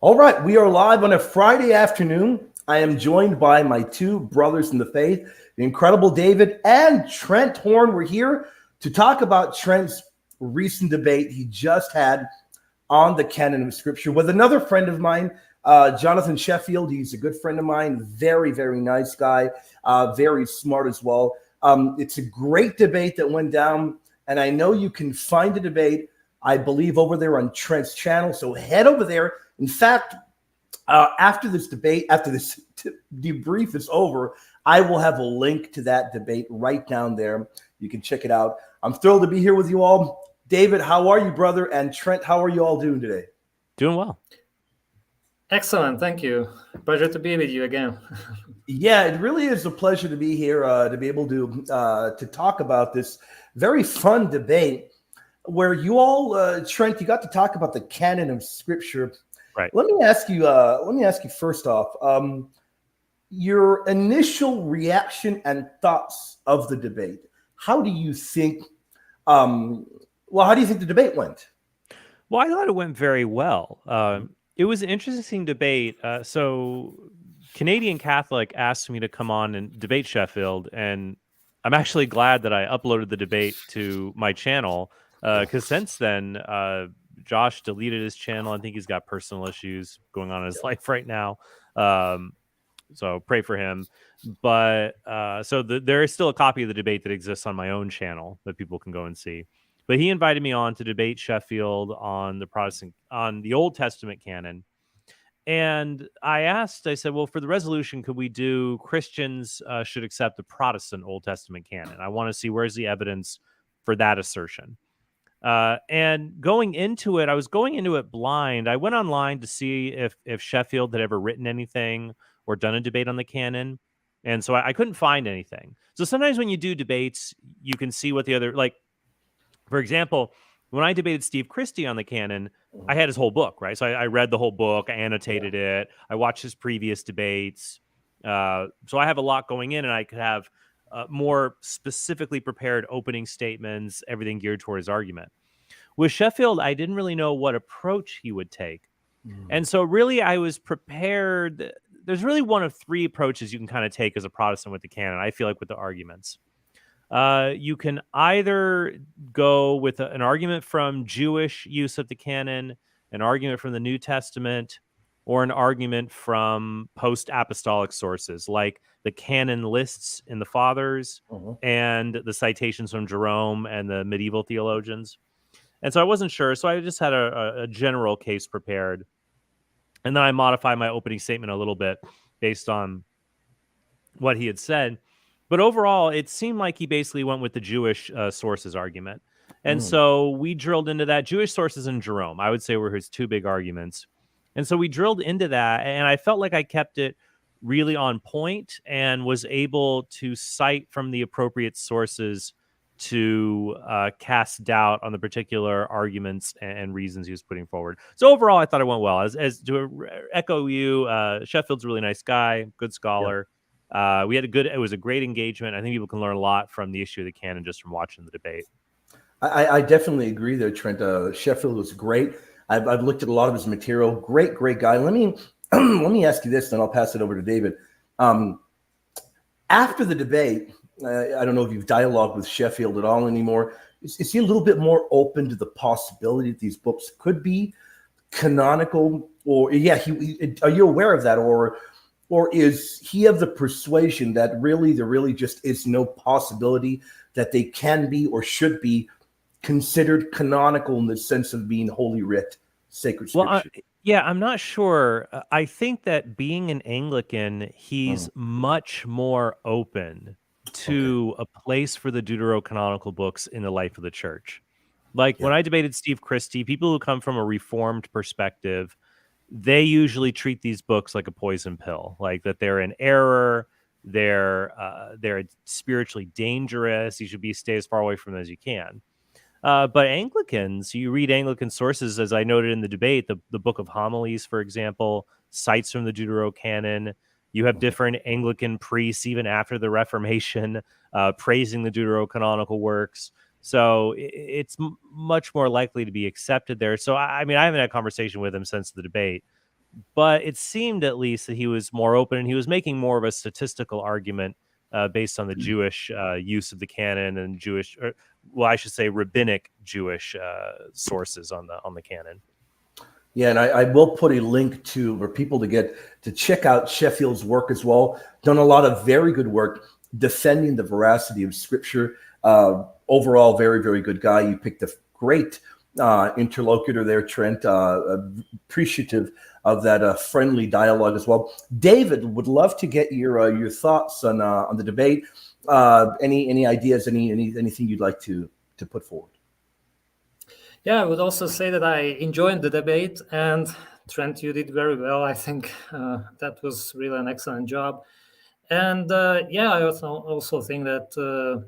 All right, we are live on a Friday afternoon. I am joined by my two brothers in the faith, the incredible David and Trent Horn. We're here to talk about Trent's recent debate he just had on the canon of Scripture with another friend of mine, Johnathan Sheffield. He's a good friend of mine, very, very nice guy, very smart as well. It's a great debate that went down, and I know you can find the debate, I believe, over there on Trent's channel. So head over there. In fact, after this debate, after this debrief is over, I will have a link to that debate right down there. You can check it out. I'm thrilled to be here with you all. David, how are you, brother? And Trent, how are you all doing today? Doing well. Excellent. Thank you. Pleasure to be with you again. Yeah, it really is a pleasure to be here, to be able to talk about this very fun debate where you all, Trent, you got to talk about the canon of Scripture. Right. Let me ask you. First off, your initial reaction and thoughts of the debate. How do you think? How do you think the debate went? Well, I thought it went very well. It was an interesting debate. So, Canadian Catholic asked me to come on and debate Sheffield, and I'm actually glad that I uploaded the debate to my channel because since then, Josh deleted his channel. I think he's got personal issues going on in his life right now. So pray for him. But there is still a copy of the debate that exists on my own channel that people can go and see. But he invited me on to debate Sheffield on the Old Testament canon. And I said, well, for the resolution, could we do Christians should accept the Protestant Old Testament canon? I want to see where's the evidence for that assertion. And going into it, I was going into it blind. I went online to see if Sheffield had ever written anything or done a debate on the canon. And so I couldn't find anything. So sometimes when you do debates, you can see what the other, like, for example, when I debated Steve Christie on the canon, I had his whole book, right? So I read the whole book, I annotated it, I watched his previous debates. So I have a lot going in, and I could have more specifically prepared opening statements, everything geared toward his argument. With Sheffield, I didn't really know what approach he would take. And so really I was prepared. There's really one of three approaches you can kind of take as a Protestant with the canon, I feel like, with the arguments. You can either go with an argument from Jewish use of the canon, an argument from the New Testament, or an argument from post-apostolic sources, like the canon lists in the Fathers and the citations from Jerome and the medieval theologians. And so I wasn't sure, so I just had a general case prepared. And then I modified my opening statement a little bit based on what he had said. But overall, it seemed like he basically went with the Jewish sources argument. And so we drilled into that. Jewish sources and Jerome, I would say, were his two big arguments. And so we drilled into that, and I felt like I kept it really on point and was able to cite from the appropriate sources to cast doubt on the particular arguments and reasons he was putting forward. So overall, I thought it went well. As to echo you, Sheffield's a really nice guy, good scholar. Yeah. It was a great engagement. I think people can learn a lot from the issue of the canon just from watching the debate. I definitely agree there, Trent. Sheffield was great. I've looked at a lot of his material. Great guy. Let me ask you this, then I'll pass it over to David. After the debate, I don't know if you've dialogued with Sheffield at all anymore. Is he a little bit more open to the possibility that these books could be canonical? Or are you aware of that? Or is he of the persuasion that really there really just is no possibility that they can be or should be considered canonical in the sense of being holy writ, sacred scripture? Well, I'm not sure. I think that being an Anglican, he's much more open to a place for the deuterocanonical books in the life of the church. Like when I debated Steve Christie, people who come from a Reformed perspective, they usually treat these books like a poison pill, like that they're in error, they're spiritually dangerous. You should stay as far away from them as you can. But Anglicans, you read Anglican sources, as I noted in the debate, the Book of Homilies, for example, cites from the Deuterocanon. You have different Anglican priests, even after the Reformation, praising the deuterocanonical works. So it's much more likely to be accepted there. So, I mean, I haven't had a conversation with him since the debate, but it seemed at least that he was more open, and he was making more of a statistical argument based on the Jewish use of the canon and Jewish, or, well, I should say rabbinic Jewish sources on the canon. Yeah, and I will put a link to for people to get to check out Sheffield's work as well. Done a lot of very good work defending the veracity of Scripture. Overall, very, very good guy. You picked a great interlocutor there, Trent. Appreciative of that friendly dialogue as well. David, would love to get your thoughts on the debate. Any ideas? Anything you'd like to put forward? Yeah, I would also say that I enjoyed the debate, and Trent, you did very well. I think that was really an excellent job. And yeah, I also think that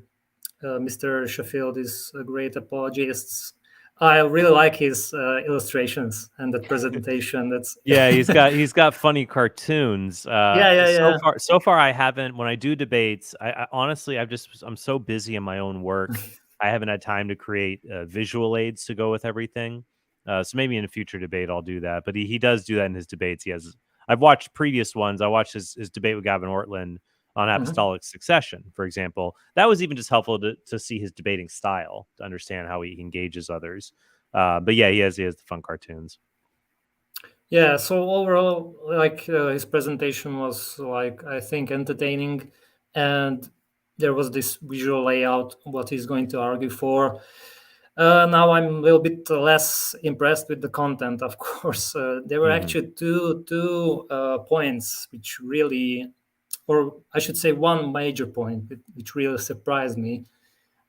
Mr. Sheffield is a great apologist. I really like his illustrations and that presentation. That's Yeah, he's got funny cartoons. Yeah. So far I haven't. When I do debates, I honestly I'm so busy in my own work. I haven't had time to create visual aids to go with everything. So maybe in a future debate I'll do that. But he does do that in his debates. I've watched previous ones. I watched his debate with Gavin Ortlund on apostolic succession, for example. That was even just helpful to see his debating style, to understand how he engages others. But yeah, he has the fun cartoons. Yeah, so overall, like his presentation was like, I think, entertaining, and there was this visual layout what he's going to argue for. Now I'm a little bit less impressed with the content. Of course, there were actually two points which really, or I should say, one major point which really surprised me.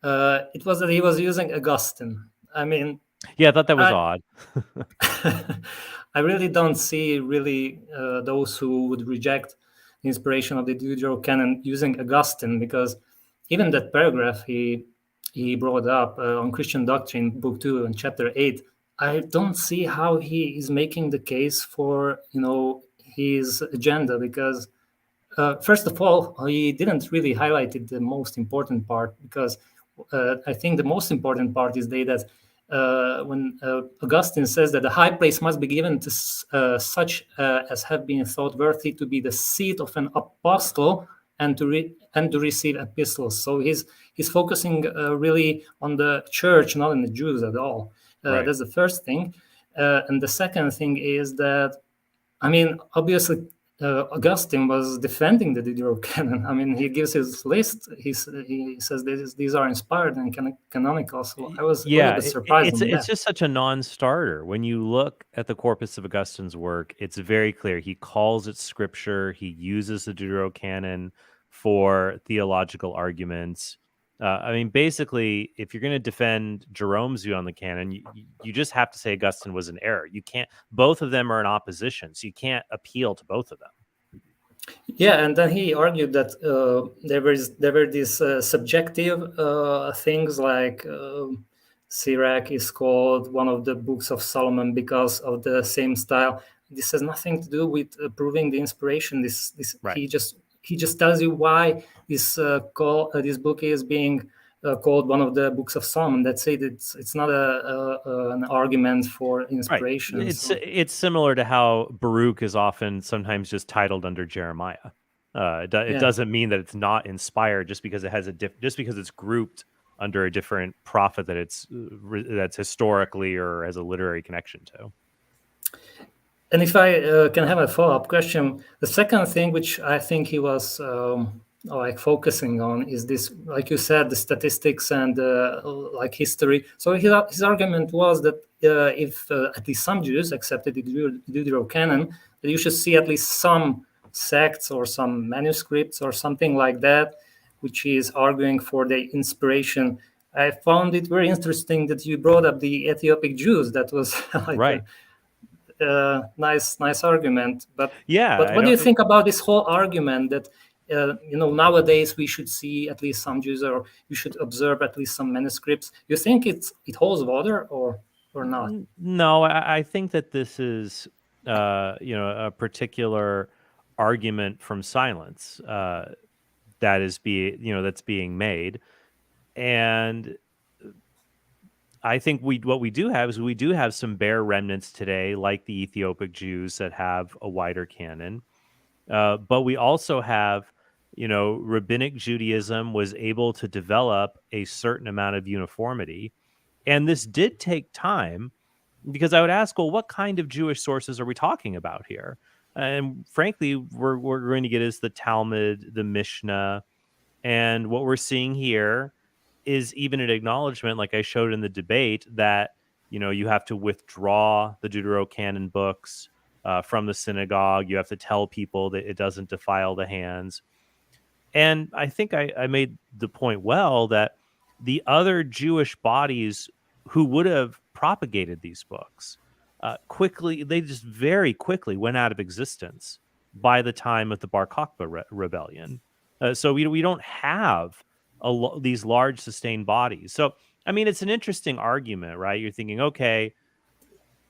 It was that he was using Augustine. I mean, yeah, I thought that was odd. I really don't see those who would reject the inspiration of the Deuterocanon using Augustine, because even that paragraph he brought up on Christian doctrine, book 2 and chapter 8, I don't see how he is making the case for his agenda, because first of all, he didn't really highlight the most important part, because I think the most important part is that when Augustine says that the high place must be given to such as have been thought worthy to be the seat of an apostle and to receive epistles. So he's focusing really on the church, not on the Jews at all. Right. That's the first thing. And the second thing is that, I mean, obviously, Augustine was defending the Deuterocanon. I mean, he gives his list. He says these are inspired and canonical. So I was a little bit surprised. It's just such a non-starter. When you look at the corpus of Augustine's work, it's very clear. He calls it scripture. He uses the Deuterocanon for theological arguments. I mean, basically, if you're going to defend Jerome's view on the canon, you just have to say Augustine was in error. You can't. Both of them are in opposition, so you can't appeal to both of them. Yeah, and then he argued that there were these subjective things, like Sirach is called one of the books of Solomon because of the same style. This has nothing to do with proving the inspiration. This Right. He just tells you why this book is being called one of the books of Solomon. That's it. It's not an argument for inspiration. Right. So. It's similar to how Baruch is often sometimes just titled under Jeremiah. It doesn't mean that it's not inspired just because it has just because it's grouped under a different prophet that's historically or has a literary connection to. And if I can have a follow-up question, the second thing which I think he was like focusing on is this, like you said, the statistics and like history. So his argument was that if at least some Jews accepted the Deuterocanon, that you should see at least some sects or some manuscripts or something like that, which is arguing for the inspiration. I found it very interesting that you brought up the Ethiopic Jews. That was like right. Nice argument. But yeah, what do you think about this whole argument that nowadays we should see at least some Jews, or you should observe at least some manuscripts? You think it holds water or not? No, I think that this is a particular argument from silence that's being made, and I think what we do have is we do have some bare remnants today, like the Ethiopic Jews that have a wider canon. But we also have, rabbinic Judaism was able to develop a certain amount of uniformity. And this did take time because I would ask, well, what kind of Jewish sources are we talking about here? And frankly, we're going to get is the Talmud, the Mishnah, and what we're seeing here is even an acknowledgement, like I showed in the debate, that you have to withdraw the Deuterocanon books from the synagogue. You have to tell people that it doesn't defile the hands. And I think I made the point well that the other Jewish bodies who would have propagated these books they just very quickly went out of existence by the time of the Bar Kokhba rebellion. So we don't have these large sustained bodies. So, I mean, it's an interesting argument, right? You're thinking, okay,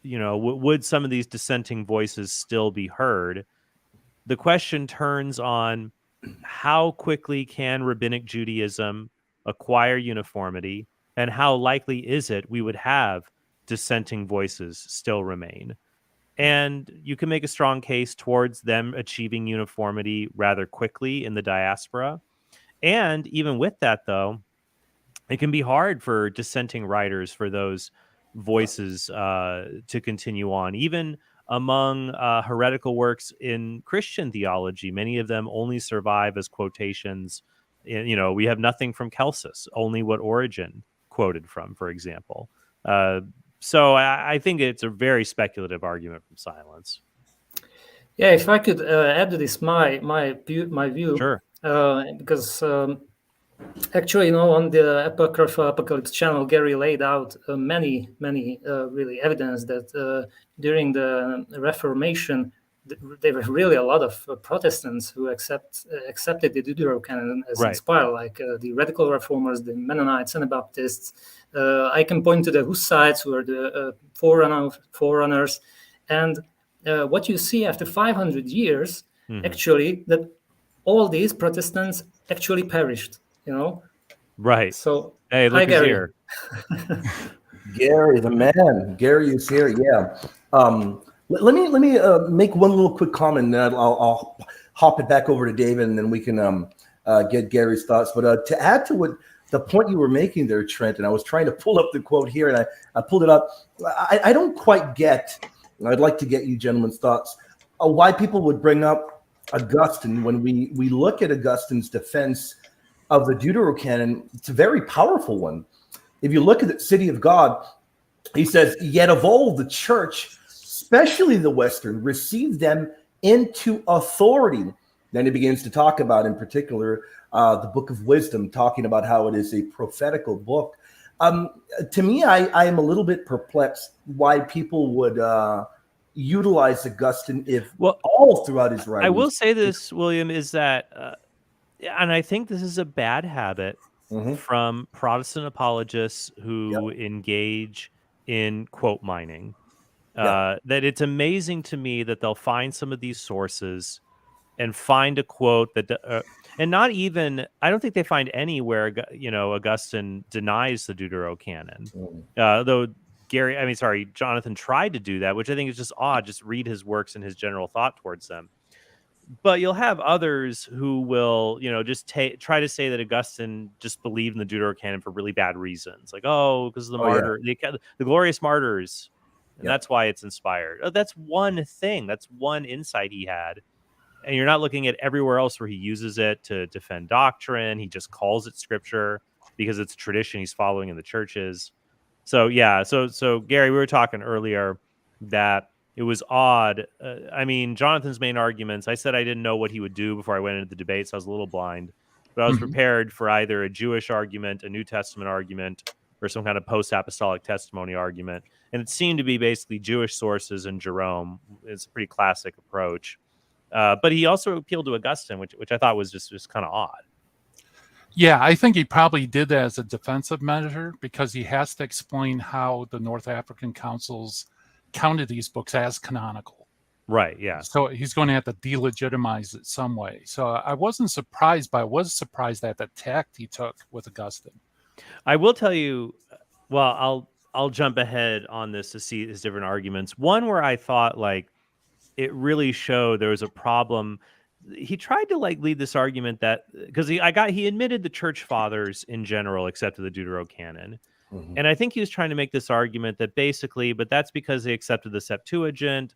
would some of these dissenting voices still be heard? The question turns on how quickly can rabbinic Judaism acquire uniformity, and how likely is it we would have dissenting voices still remain? And you can make a strong case towards them achieving uniformity rather quickly in the diaspora. And even with that, though, it can be hard for dissenting writers, for those voices to continue on. Even among heretical works in Christian theology, many of them only survive as quotations. We have nothing from Celsus, only what Origen quoted from, for example. So I think it's a very speculative argument from silence. Yeah, if I could add to this my view, Sure. Because actually, on the Apocrypha Apocalypse channel, Gary laid out many really evidence that during the Reformation, there were really a lot of Protestants who accepted the Deuterocanon as Right. inspired, like the Radical Reformers, the Mennonites, Anabaptists. I can point to the Hussites, who are the forerunners. And what you see after 500 years, actually, that all these Protestants actually perished. Right. So, hey, look hi, who's Gary. here. Gary, the man. Gary is here. Yeah. Let me make one little quick comment, and then I'll hop it back over to David, and then we can get Gary's thoughts. But to add to what the point you were making there, Trent, and I was trying to pull up the quote here, and I pulled it up. I don't quite get, and I'd like to get you gentlemen's thoughts, why people would bring up Augustine when we look at Augustine's defense of the Deuterocanon. It's a very powerful one. If you look at the City of God, he says, yet of old the church, especially the Western, received them into authority. Then he begins to talk about, in particular, the Book of Wisdom, talking about how it is a prophetical book. To me, I am a little bit perplexed why people would utilize Augustine all throughout his writings. I will say this, William, is that, and I think this is a bad habit from Protestant apologists who engage in quote mining. That it's amazing to me that they'll find some of these sources and find a quote that, and not even, I don't think they find anywhere, Augustine denies the Deuterocanon. Though Johnathan tried to do that, which I think is just odd. Just read his works and his general thought towards them. But you'll have others who will, just try to say that Augustine just believed in the Deuterocanon for really bad reasons. Like, because of the the glorious martyrs. And that's why it's inspired. That's one thing. That's one insight he had. And you're not looking at everywhere else where he uses it to defend doctrine. He just calls it scripture because it's tradition he's following in the churches. So, yeah. So Gary, we were talking earlier that it was odd. Jonathan's main arguments, I said I didn't know what he would do before I went into the debate, so I was a little blind. But I was prepared for either a Jewish argument, a New Testament argument, or some kind of post-apostolic testimony argument. And it seemed to be basically Jewish sources and Jerome. It's a pretty classic approach. But he also appealed to Augustine, which I thought was just kind of odd. Yeah, I think he probably did that as a defensive measure because he has to explain how the North African councils counted these books as canonical. Right, yeah. So he's going to have to delegitimize it some way. So I wasn't surprised, but I was surprised at the tact he took with Augustine. I will tell you, well, I'll jump ahead on this to see his different arguments. One where I thought like it really showed there was a problem. He tried to like lead this argument that because he admitted the church fathers in general accepted the Deuterocanon. Mhm. And I think he was trying to make this argument that basically, but that's because they accepted the Septuagint,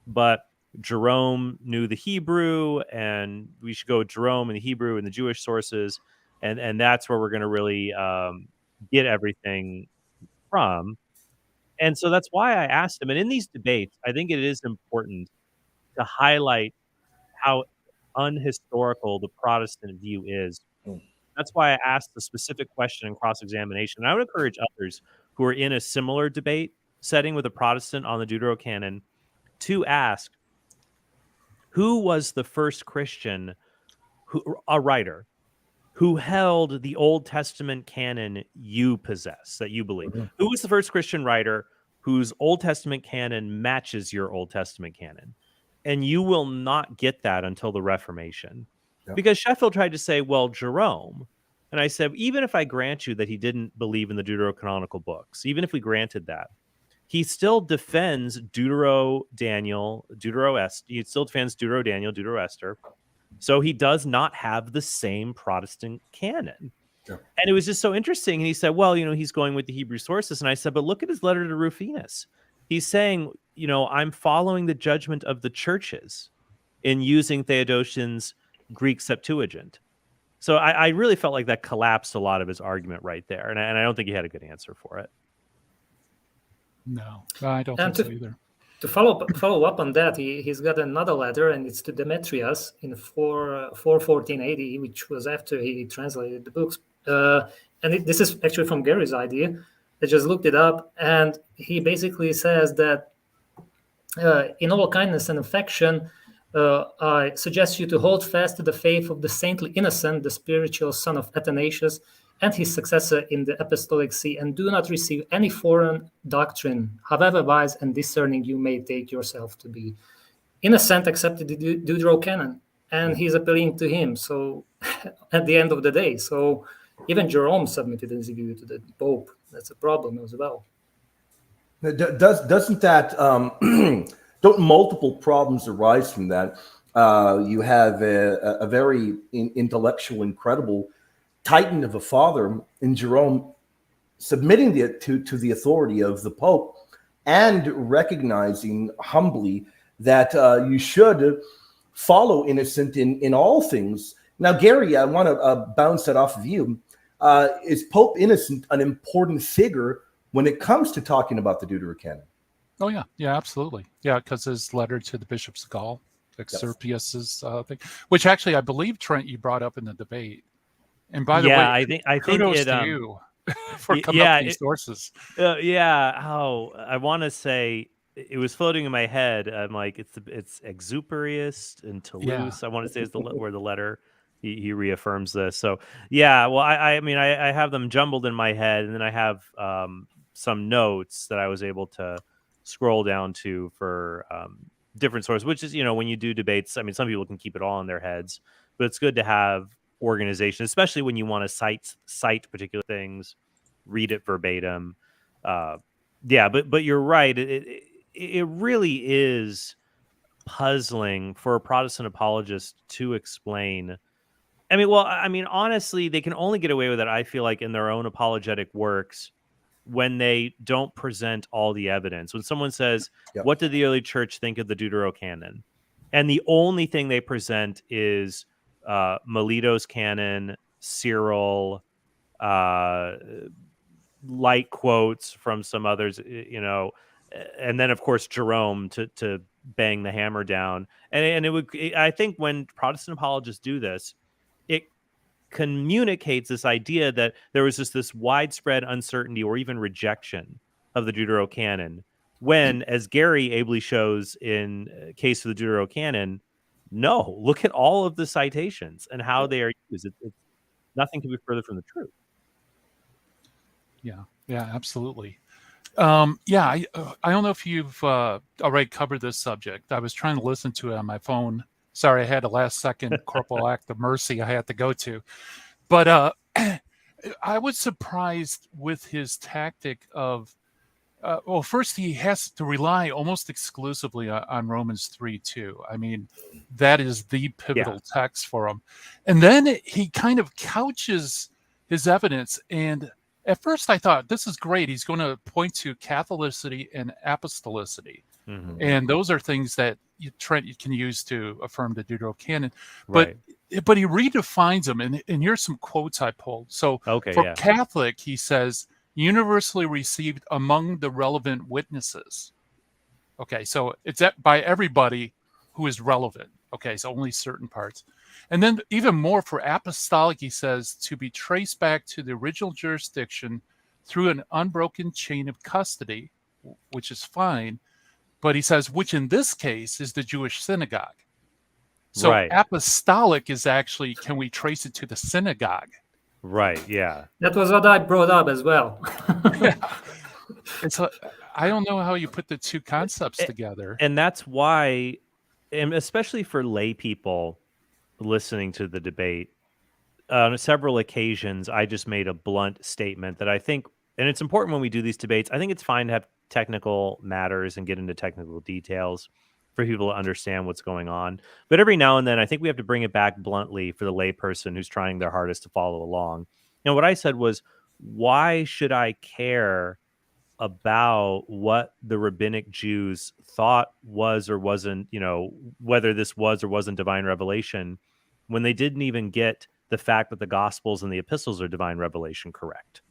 but Jerome knew the Hebrew, and we should go with Jerome and the Hebrew and the Jewish sources, and that's where we're going to really get everything from. And so that's why I asked him. And in these debates, I think it is important to highlight how unhistorical the Protestant view is. Mm. That's why I asked the specific question in cross-examination. I would encourage others who are in a similar debate setting with a Protestant on the Deuterocanon to ask, who was the first Christian, a writer, who held the Old Testament canon you possess, that you believe? Mhm. Who was the first Christian writer whose Old Testament canon matches your Old Testament canon? And you will not get that until the Reformation. Yeah. Because Sheffield tried to say, well, Jerome. And I said, even if I grant you that he didn't believe in the Deuterocanonical books, even if we granted that, he still defends Deutero-Daniel, Deutero-Esther. He still defends Deutero-Daniel, Deutero-Esther. So he does not have the same Protestant canon. Yeah. And it was just so interesting. And he said, well, he's going with the Hebrew sources. And I said, but look at his letter to Rufinus. He's saying, I'm following the judgment of the churches in using Theodosian's Greek Septuagint. So I really felt like that collapsed a lot of his argument right there. And I don't think he had a good answer for it. No, I don't And think so either. To follow up on that, he's got another letter, and it's to Demetrius in 414 AD, which was after he translated the books. This is actually from Gary's idea. I just looked it up, and he basically says that in all kindness and affection, I suggest you to hold fast to the faith of the saintly Innocent, the spiritual son of Athanasius, and his successor in the apostolic see, and do not receive any foreign doctrine, however wise and discerning you may take yourself to be. Innocent accepted the Deuterocanon, and he's appealing to him. So, at the end of the day, so even Jerome submitted his view to the Pope. That's a problem as well. Doesn't that don't multiple problems arise from that? You have a very intellectual, incredible titan of a father in Jerome submitting to the authority of the Pope and recognizing humbly that you should follow Innocent in all things. Now, Gary, I want to bounce that off of you. Is Pope Innocent an important figure when it comes to talking about the Deuterocanon? Oh, yeah, absolutely. Yeah, because his letter to the bishops of Gaul, Excerpius's thing, which actually I believe, Trent, you brought up in the debate. And by the way, I think kudos to you for coming up with these sources. I want to say it was floating in my head. I'm like, it's exuperous and Toulouse. I want to say is where the letter he reaffirms this. So well, I mean I have them jumbled in my head, and then I have some notes that I was able to scroll down to for different sources. Which is when you do debates, I mean some people can keep it all in their heads, but it's good to have organization, especially when you want to cite particular things, read it verbatim. But you're right. It really is puzzling for a Protestant apologist to explain. I mean, honestly, they can only get away with it, I feel like, in their own apologetic works when they don't present all the evidence. When someone says, what did the early church think of the Deuterocanon? And the only thing they present is Melito's canon, Cyril, light quotes from some others, and then of course Jerome to bang the hammer down. And I think when Protestant apologists do this, it communicates this idea that there was just this widespread uncertainty or even rejection of the Deuterocanon, when, as Gary ably shows in Case of the Deuterocanon, no, look at all of the citations and how they are used. It's nothing can be further from the truth. Yeah, absolutely. I don't know if you've already covered this subject. I was trying to listen to it on my phone. Sorry, I had a last-second corporal act of mercy I had to go to. But I was surprised with his tactic of Well, first he has to rely almost exclusively on Romans 3:2. I mean, that is the pivotal text for him. And then he kind of couches his evidence. And at first I thought, this is great. He's going to point to Catholicity and apostolicity. Mm-hmm. And those are things that Trent can use to affirm the Deuterocanon. Right. But he redefines them. And here's some quotes I pulled. So for Catholic, he says, universally received among the relevant witnesses. Okay, so it's by everybody who is relevant. Okay, so only certain parts. And then even more for apostolic, he says, to be traced back to the original jurisdiction through an unbroken chain of custody, which is fine. But he says, which in this case is the Jewish synagogue. So apostolic is actually, can we trace it to the synagogue? Right, yeah. That was what I brought up as well. I don't know how you put the two concepts together. And that's why, and especially for lay people listening to the debate, on several occasions, I just made a blunt statement that I think, and it's important when we do these debates, I think it's fine to have technical matters and get into technical details for people to understand what's going on. But every now and then, I think we have to bring it back bluntly for the layperson who's trying their hardest to follow along. And what I said was, why should I care about what the rabbinic Jews thought was or wasn't, whether this was or wasn't divine revelation, when they didn't even get the fact that the Gospels and the epistles are divine revelation correct?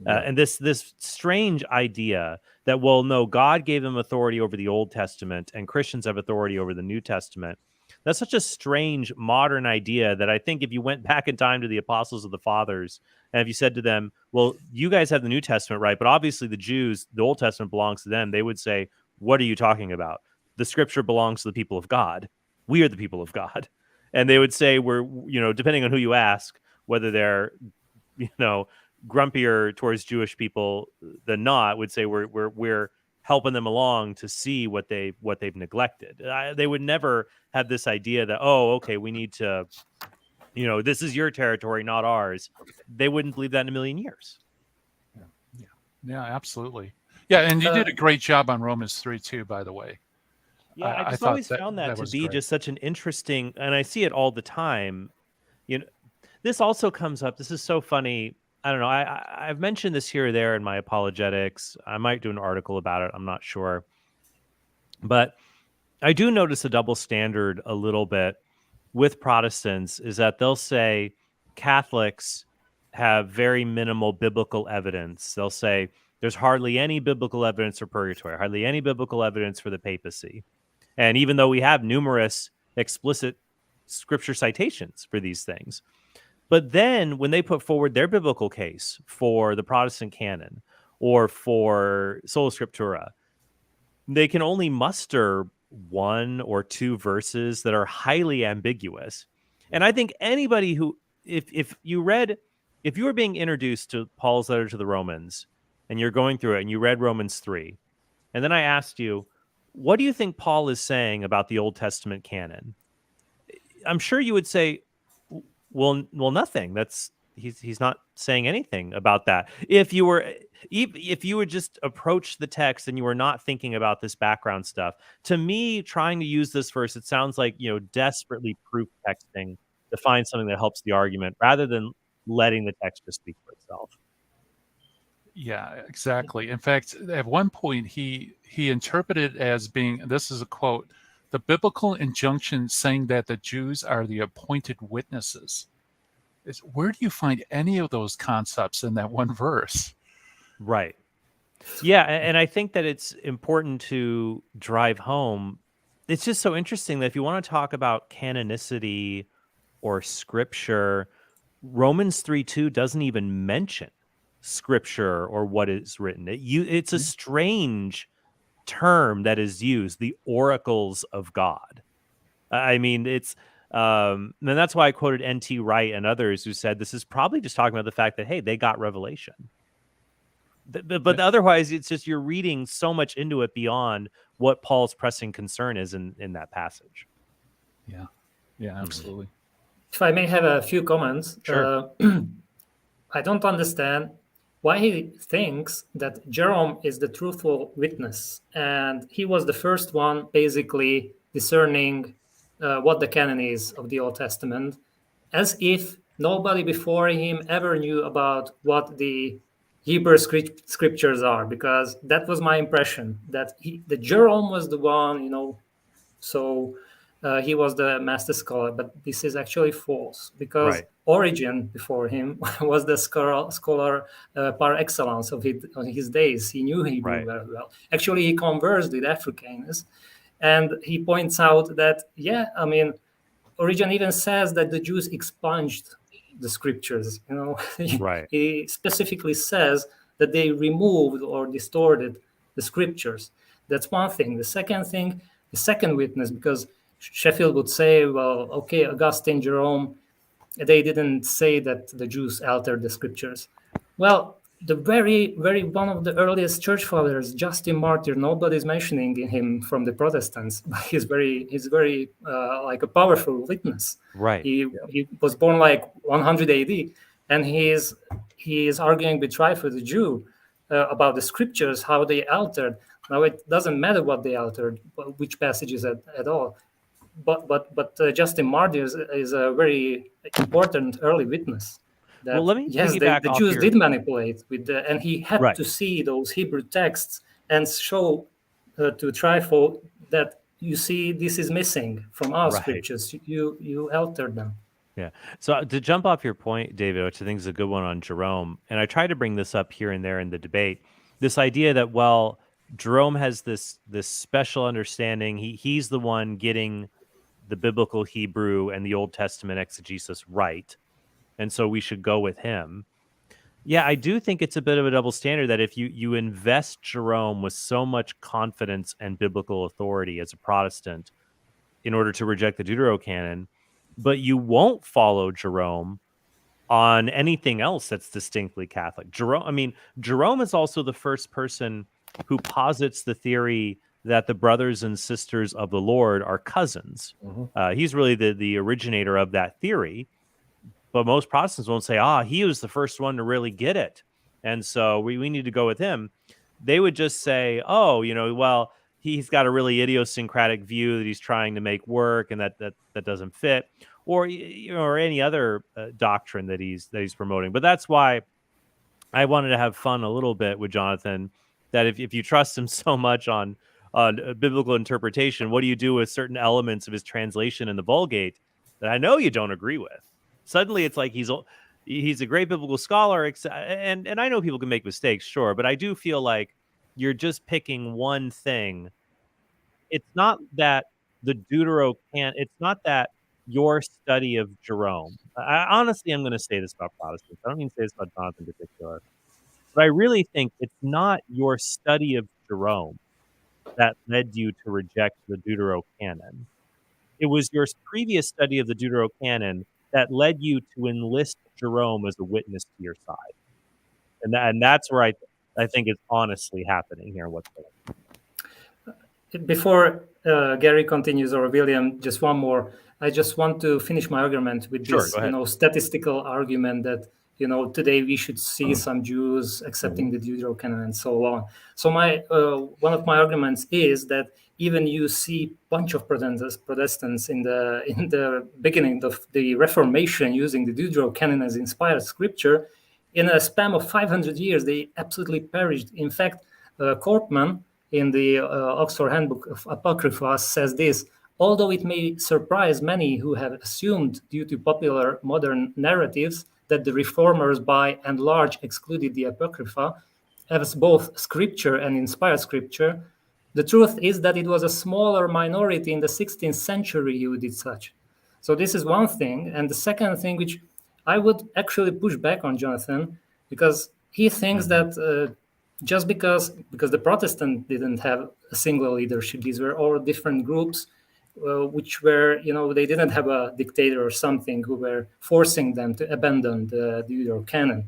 And this strange idea that, well, no, God gave them authority over the Old Testament and Christians have authority over the New Testament. That's such a strange modern idea that I think if you went back in time to the apostles of the fathers, and if you said to them, well, you guys have the New Testament, right? But obviously the Jews, the Old Testament belongs to them. They would say, what are you talking about? The scripture belongs to the people of God. We are the people of God. And they would say, we're, depending on who you ask, whether they're, grumpier towards Jewish people than not, would say we're helping them along to see what they've neglected. They would never have this idea that, oh, okay, we need to, this is your territory, not ours. They wouldn't believe that in a million years. Yeah, absolutely. Yeah, and you did a great job on Romans 3 too, by the way. Yeah, I just always found that to be great. Just such an interesting, and I see it all the time. This also comes up. This is so funny. I don't know. I've mentioned this here or there in my apologetics. I might do an article about it. I'm not sure. But I do notice a double standard a little bit with Protestants, is that they'll say Catholics have very minimal biblical evidence. They'll say there's hardly any biblical evidence for purgatory, hardly any biblical evidence for the papacy. And even though we have numerous explicit scripture citations for these things, but then when they put forward their biblical case for the Protestant canon or for sola scriptura, they can only muster one or two verses that are highly ambiguous. And I think anybody who, if you were being introduced to Paul's letter to the Romans and you're going through it and you read Romans 3, and then I asked you, what do you think Paul is saying about the Old Testament canon? I'm sure you would say, well, nothing. He's not saying anything about that. If you would just approach the text and you were not thinking about this background stuff, to me, trying to use this verse, it sounds like, desperately proof texting to find something that helps the argument rather than letting the text just speak for itself. Yeah, exactly. In fact, at one point he interpreted it as being, this is a quote, the biblical injunction saying that the Jews are the appointed witnesses. Where do you find any of those concepts in that one verse? Right. Yeah, and I think that it's important to drive home. It's just so interesting that if you want to talk about canonicity or scripture, Romans 3:2 doesn't even mention scripture or what is written. It's a strange term that is used, the oracles of God. I mean, it's and that's why I quoted N.T. Wright and others who said this is probably just talking about the fact that, hey, they got revelation. But otherwise, it's just you're reading so much into it beyond what Paul's pressing concern is in that passage. Yeah, absolutely. If I may have a few comments. Sure. I don't understand why he thinks that Jerome is the truthful witness, and he was the first one basically discerning what the canon is of the Old Testament, as if nobody before him ever knew about what the Hebrew scriptures are, because that was my impression, that Jerome was the one, so he was the master scholar, but this is actually false, because Right. Origen before him was the scholar par excellence of his days. He knew Hebrew Right. very well. Actually, he conversed with Africanus, and he points out that, Origen even says that the Jews expunged the scriptures. Right. He specifically says that they removed or distorted the scriptures. That's one thing. The second witness, because Sheffield would say, well, okay, Augustine, Jerome, they didn't say that the Jews altered the scriptures. Well, the very one of the earliest church fathers, Justin Martyr, nobody's mentioning him from the Protestants, but he's very like a powerful witness. Right. He was born like 100 AD, and he is arguing with Trypho the Jew about the scriptures, how they altered. Now it doesn't matter what they altered, which passages at all. But Justin Martyr is a very important early witness. That, Well, let me piggyback the off Jews your- did manipulate and he had Right. to see those Hebrew texts and show to Trypho that, you see, this is missing from our Right. scriptures. You altered them. Yeah. So to jump off your point, David, which I think is a good one on Jerome, and I try to bring this up here and there in the debate, this idea that, well, Jerome has this special understanding. He's the one getting the biblical Hebrew and the Old Testament exegesis right, and so we should go with him. Yeah, I do think it's a bit of a double standard that if you invest Jerome with so much confidence and biblical authority as a Protestant in order to reject the Deuterocanon, but you won't follow Jerome on anything else that's distinctly Catholic. Jerome is also the first person who posits the theory that the brothers and sisters of the Lord are cousins. Mhm. He's really the originator of that theory. But most Protestants won't say, he was the first one to really get it, and so we need to go with him. They would just say, well, he's got a really idiosyncratic view that he's trying to make work, and that doesn't fit, or any other doctrine that he's promoting. But that's why I wanted to have fun a little bit with Johnathan, that if you trust him so much on biblical interpretation, what do you do with certain elements of his translation in the Vulgate that I know you don't agree with? Suddenly it's like he's a great biblical scholar, and I know people can make mistakes, sure, but I do feel like you're just picking one thing. It's not that it's not that your study of Jerome. Honestly, I'm going to say this about Protestants. I don't mean to say this about Jonathan in particular, but I really think it's not your study of Jerome that led you to reject the Deuterocanon. It was your previous study of the Deuterocanon that led you to enlist Jerome as a witness to your side. And that's where I think is honestly happening here. What's going on. Before Gary continues, or William, just one more. I just want to finish my argument with Sure, this, go ahead. statistical argument that, today we should see some Jews accepting the Deuterocanon and so on. So one of my arguments is that even you see bunch of Protestants in the beginning of the Reformation using the Deuterocanon as inspired scripture, in a span of 500 years, they absolutely perished. In fact, Corpman, in the Oxford Handbook of Apocrypha, says this: although it may surprise many who have assumed, due to popular modern narratives, that the reformers by and large excluded the Apocrypha as both scripture and inspired scripture, the truth is that it was a smaller minority in the 16th century who did such. So this is one thing. And the second thing, which I would actually push back on Johnathan, because he thinks that just because the Protestant didn't have a single leadership, these were all different groups, which were, they didn't have a dictator or something who were forcing them to abandon the Deuterocanon.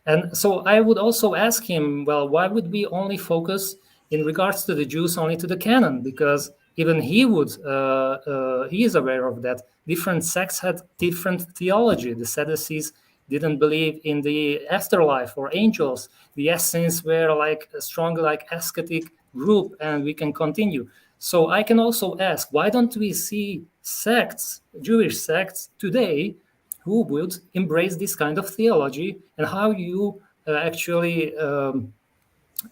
And so I would also ask him, well, why would we only focus in regards to the Jews only to the canon? Because even he is aware of that. Different sects had different theology. The Sadducees didn't believe in the afterlife or angels. The Essenes were like a strong, like ascetic group, and we can continue. So I can also ask, why don't we see sects, Jewish sects today, who would embrace this kind of theology, and how you actually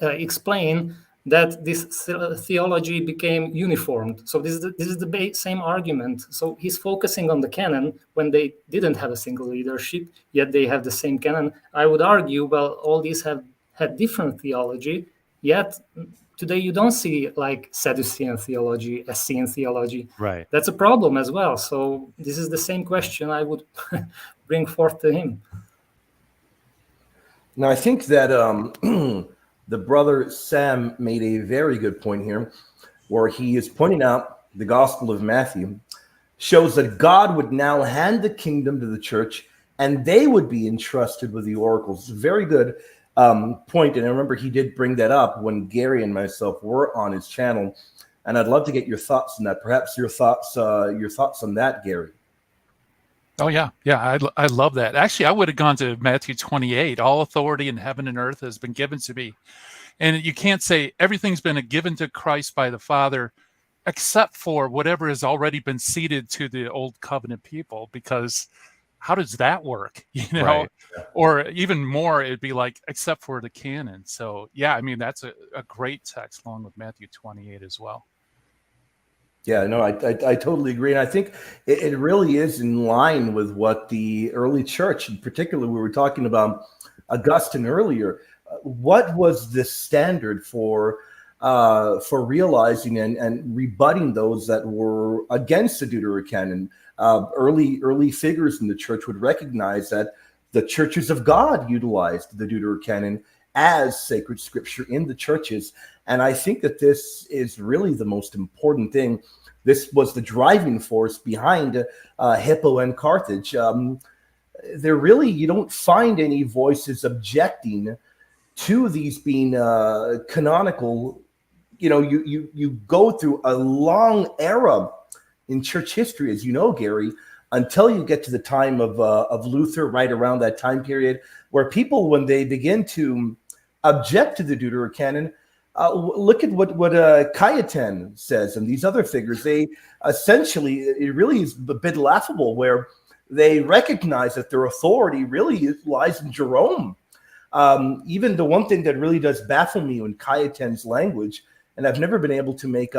explain that this theology became uniformed. So this is the same argument. So he's focusing on the canon when they didn't have a single leadership, yet they have the same canon. I would argue, well, all these have had different theology, yet today you don't see like Sadducean theology, Essene theology. Right. That's a problem as well. So this is the same question I would bring forth to him. Now, I think that the brother Sam made a very good point here, where he is pointing out the Gospel of Matthew shows that God would now hand the kingdom to the church, and they would be entrusted with the oracles. It's a very good point, and I remember he did bring that up when Gary and myself were on his channel, and I'd love to get your thoughts on that. Perhaps your thoughts on that, Gary. Oh, yeah. Yeah, I love that. Actually, I would have gone to Matthew 28. All authority in heaven and earth has been given to me. And you can't say everything's been given to Christ by the Father, except for whatever has already been ceded to the old covenant people, because how does that work? You know, Right. Or even more, it'd be like, except for the canon. So, yeah, I mean, that's a great text along with Matthew 28 as well. Yeah, no, I totally agree. And I think it really is in line with what the early church, in particular, we were talking about Augustine earlier. What was the standard for realizing and rebutting those that were against the Deuterocanon? Early figures in the church would recognize that the churches of God utilized the Deuterocanon as sacred scripture in the churches. And I think that this is really the most important thing. This was the driving force behind Hippo and Carthage. There really, you don't find any voices objecting to these being canonical. You know, you go through a long era in church history, as you know, Gary, until you get to the time of Luther, right around that time period, where people, when they begin to object to the Deuterocanon, look at what Cajetan says and these other figures. They essentially, it really is a bit laughable, where they recognize that their authority really lies in Jerome. Even the one thing that really does baffle me in Cajetan's language, and I've never been able to make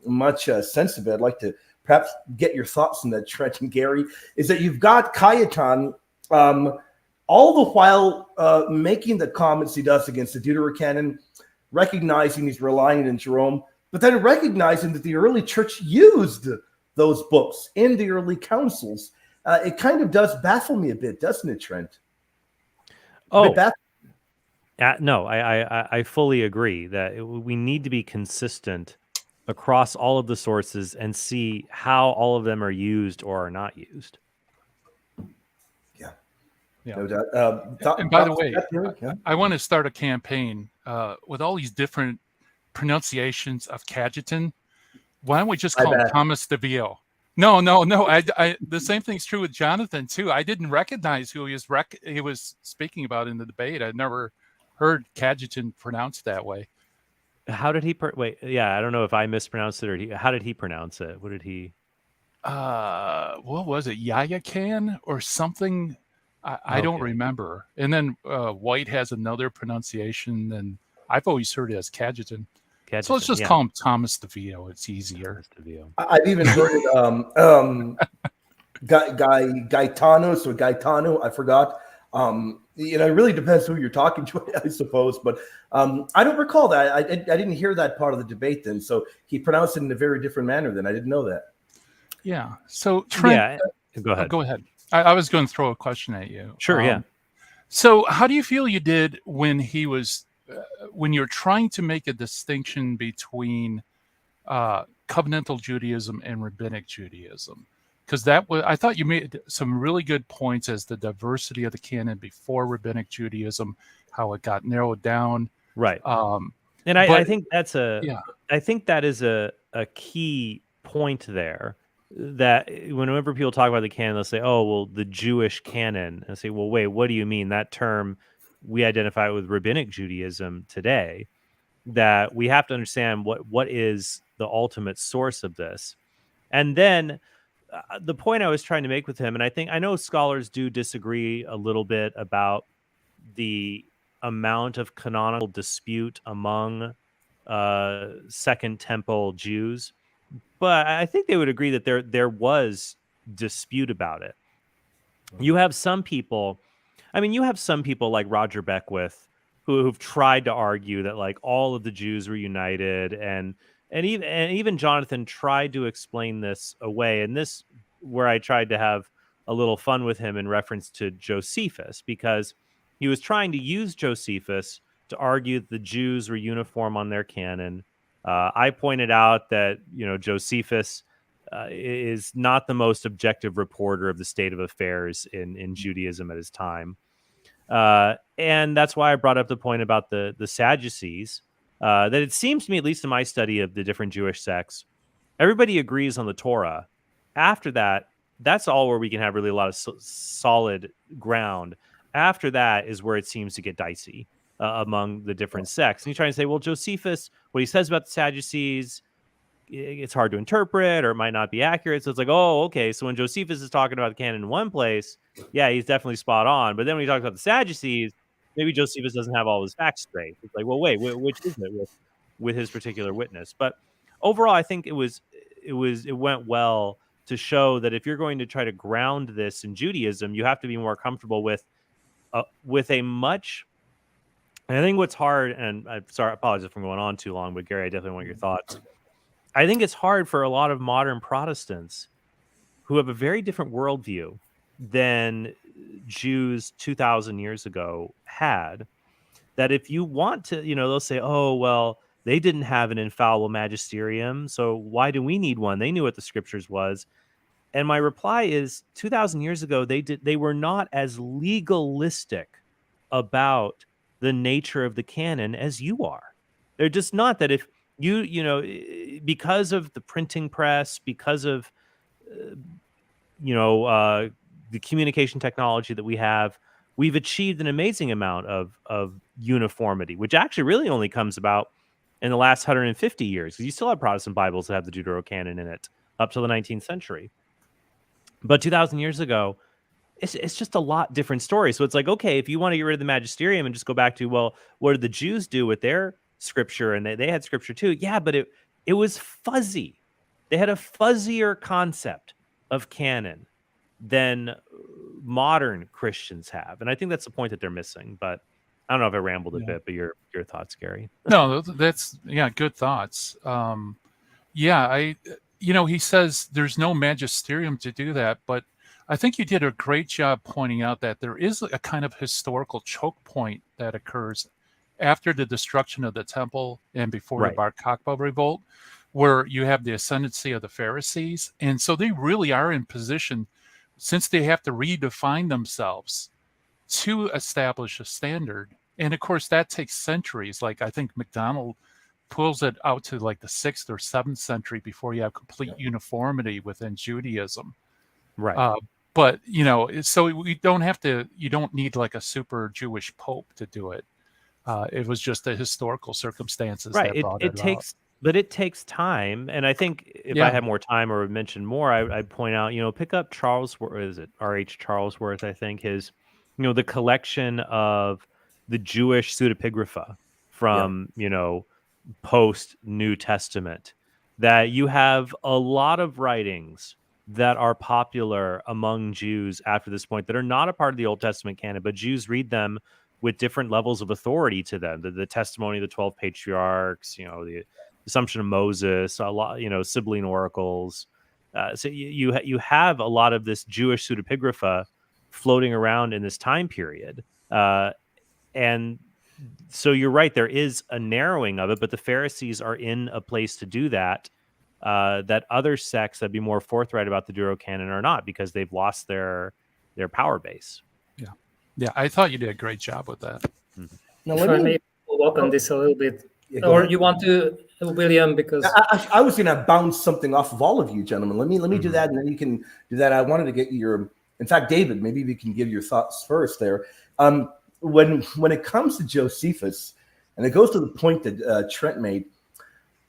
much sense of it, I'd like to perhaps get your thoughts on that, Trent and Gary, is that you've got Cajetan all the while making the comments he does against the Deuterocanon, recognizing he's relying on Jerome, but then recognizing that the early church used those books in the early councils. It kind of does baffle me a bit, doesn't it, Trent? Oh, no, I fully agree that we need to be consistent across all of the sources and see how all of them are used or are not used. Yeah. No doubt. And by the way, I want to start a campaign with all these different pronunciations of Cajetan. Why don't we just call him Thomas de Vio? No. The same thing's true with Johnathan too. I didn't recognize who he was speaking about in the debate. I'd never heard Cajetan pronounced that way. How did he wait? Yeah, I don't know if I mispronounced it or how did he pronounce it? What did he? What was it? Yayakan or something? I don't remember. And then White has another pronunciation, and I've always hered it as Cajetan. So let's just call him Thomas de Vio. It's easier. I've even heard it Gaetanos or Gaetano. I forgot. It really depends who you're talking to, I suppose. But I don't recall that. I didn't hear that part of the debate then. So he pronounced it in a very different manner then. I didn't know that. Yeah. So Trent, go ahead. Go ahead. I was going to throw a question at you. Sure. Yeah. So how do you feel you did when he was when you're trying to make a distinction between covenantal Judaism and rabbinic Judaism? Because I thought you made some really good points as the diversity of the canon before rabbinic Judaism, how it got narrowed down. Right. I think that is a key point there, that whenever people talk about the canon, they'll say, "Oh, well, the Jewish canon," and I say, "Well, wait, what do you mean?" That term we identify with rabbinic Judaism today. That we have to understand what is the ultimate source of this, and then the point I was trying to make with him, and I know scholars do disagree a little bit about the amount of canonical dispute among Second Temple Jews, but I think they would agree that there was dispute about it. You have some people, you have some people like Roger Beckwith who've tried to argue that like all of the Jews were united, and even Johnathan tried to explain this away, and this where I tried to have a little fun with him in reference to Josephus, because he was trying to use Josephus to argue that the Jews were uniform on their canon. I pointed out that Josephus is not the most objective reporter of the state of affairs in Judaism at his time. And that's why I brought up the point about the Sadducees, that it seems to me, at least in my study of the different Jewish sects, everybody agrees on the Torah. After that, that's all where we can have really a lot of solid ground. After that is where it seems to get dicey among the different sects. And you try to say, well, Josephus, what he says about the Sadducees, it's hard to interpret, or it might not be accurate. So it's like, oh, okay. So when Josephus is talking about the canon in one place, yeah, he's definitely spot on. But then when he talks about the Sadducees, maybe Josephus doesn't have all his facts straight. It's like, well, wait, which is it with his particular witness? But overall, I think it went well to show that if you're going to try to ground this in Judaism, you have to be more comfortable with a much. And I think what's hard, and I'm sorry, I apologize if I'm going on too long, but Gary, I definitely want your thoughts. I think it's hard for a lot of modern Protestants who have a very different worldview than Jews 2,000 years ago had, that if you want to, they'll say, oh, well, they didn't have an infallible magisterium, so why do we need one? They knew what the scriptures was. And my reply is 2,000 years ago, they were not as legalistic about the nature of the canon as you are. They're just not. That if because of the printing press, because of the communication technology that we have, we've achieved an amazing amount of uniformity, which actually really only comes about in the last 150 years, because you still have Protestant Bibles that have the Deuterocanon in it up till the 19th century. But 2,000 years ago, it's just a lot different story. So it's like, okay, if you want to get rid of the magisterium and just go back to, well, what did the Jews do with their scripture? And they had scripture too. Yeah, but it was fuzzy. They had a fuzzier concept of canon than modern Christians have. And I think that's the point that they're missing. But I don't know if I rambled a bit, but your thoughts, Gary. No, that's good thoughts. He says there's no magisterium to do that, but I think you did a great job pointing out that there is a kind of historical choke point that occurs after the destruction of the temple and before the Bar Kokhba revolt, where you have the ascendancy of the Pharisees. And so they really are in position, since they have to redefine themselves, to establish a standard. And of course, that takes centuries. Like I think MacDonald pulls it out to like the 6th or 7th century before you have complete uniformity within Judaism. Right. But, so you don't need like a super Jewish pope to do it. It was just the historical circumstances that brought it about. But it takes time. And I think if I had more time or would mention more, I'd point out, pick up R.H. Charlesworth, I think, his, the collection of the Jewish pseudepigrapha from, post New Testament, that you have a lot of writings that are popular among Jews after this point that are not a part of the Old Testament canon, but Jews read them with different levels of authority to them. The testimony of the 12 patriarchs, the Assumption of Moses, a lot, sibling oracles. So you have a lot of this Jewish pseudepigrapha floating around in this time period. And so you're right, there is a narrowing of it, but the Pharisees are in a place to do that, that other sects that'd be more forthright about the Deuterocanon are not, because they've lost their power base. Yeah, I thought you did a great job with that. Now, let me follow up on this a little bit. Or you want to William, because I was going to bounce something off of all of you, gentlemen. Let me do that, and then you can do that. I wanted to get your. In fact, David, maybe we can give your thoughts first there. When it comes to Josephus, and it goes to the point that Trent made,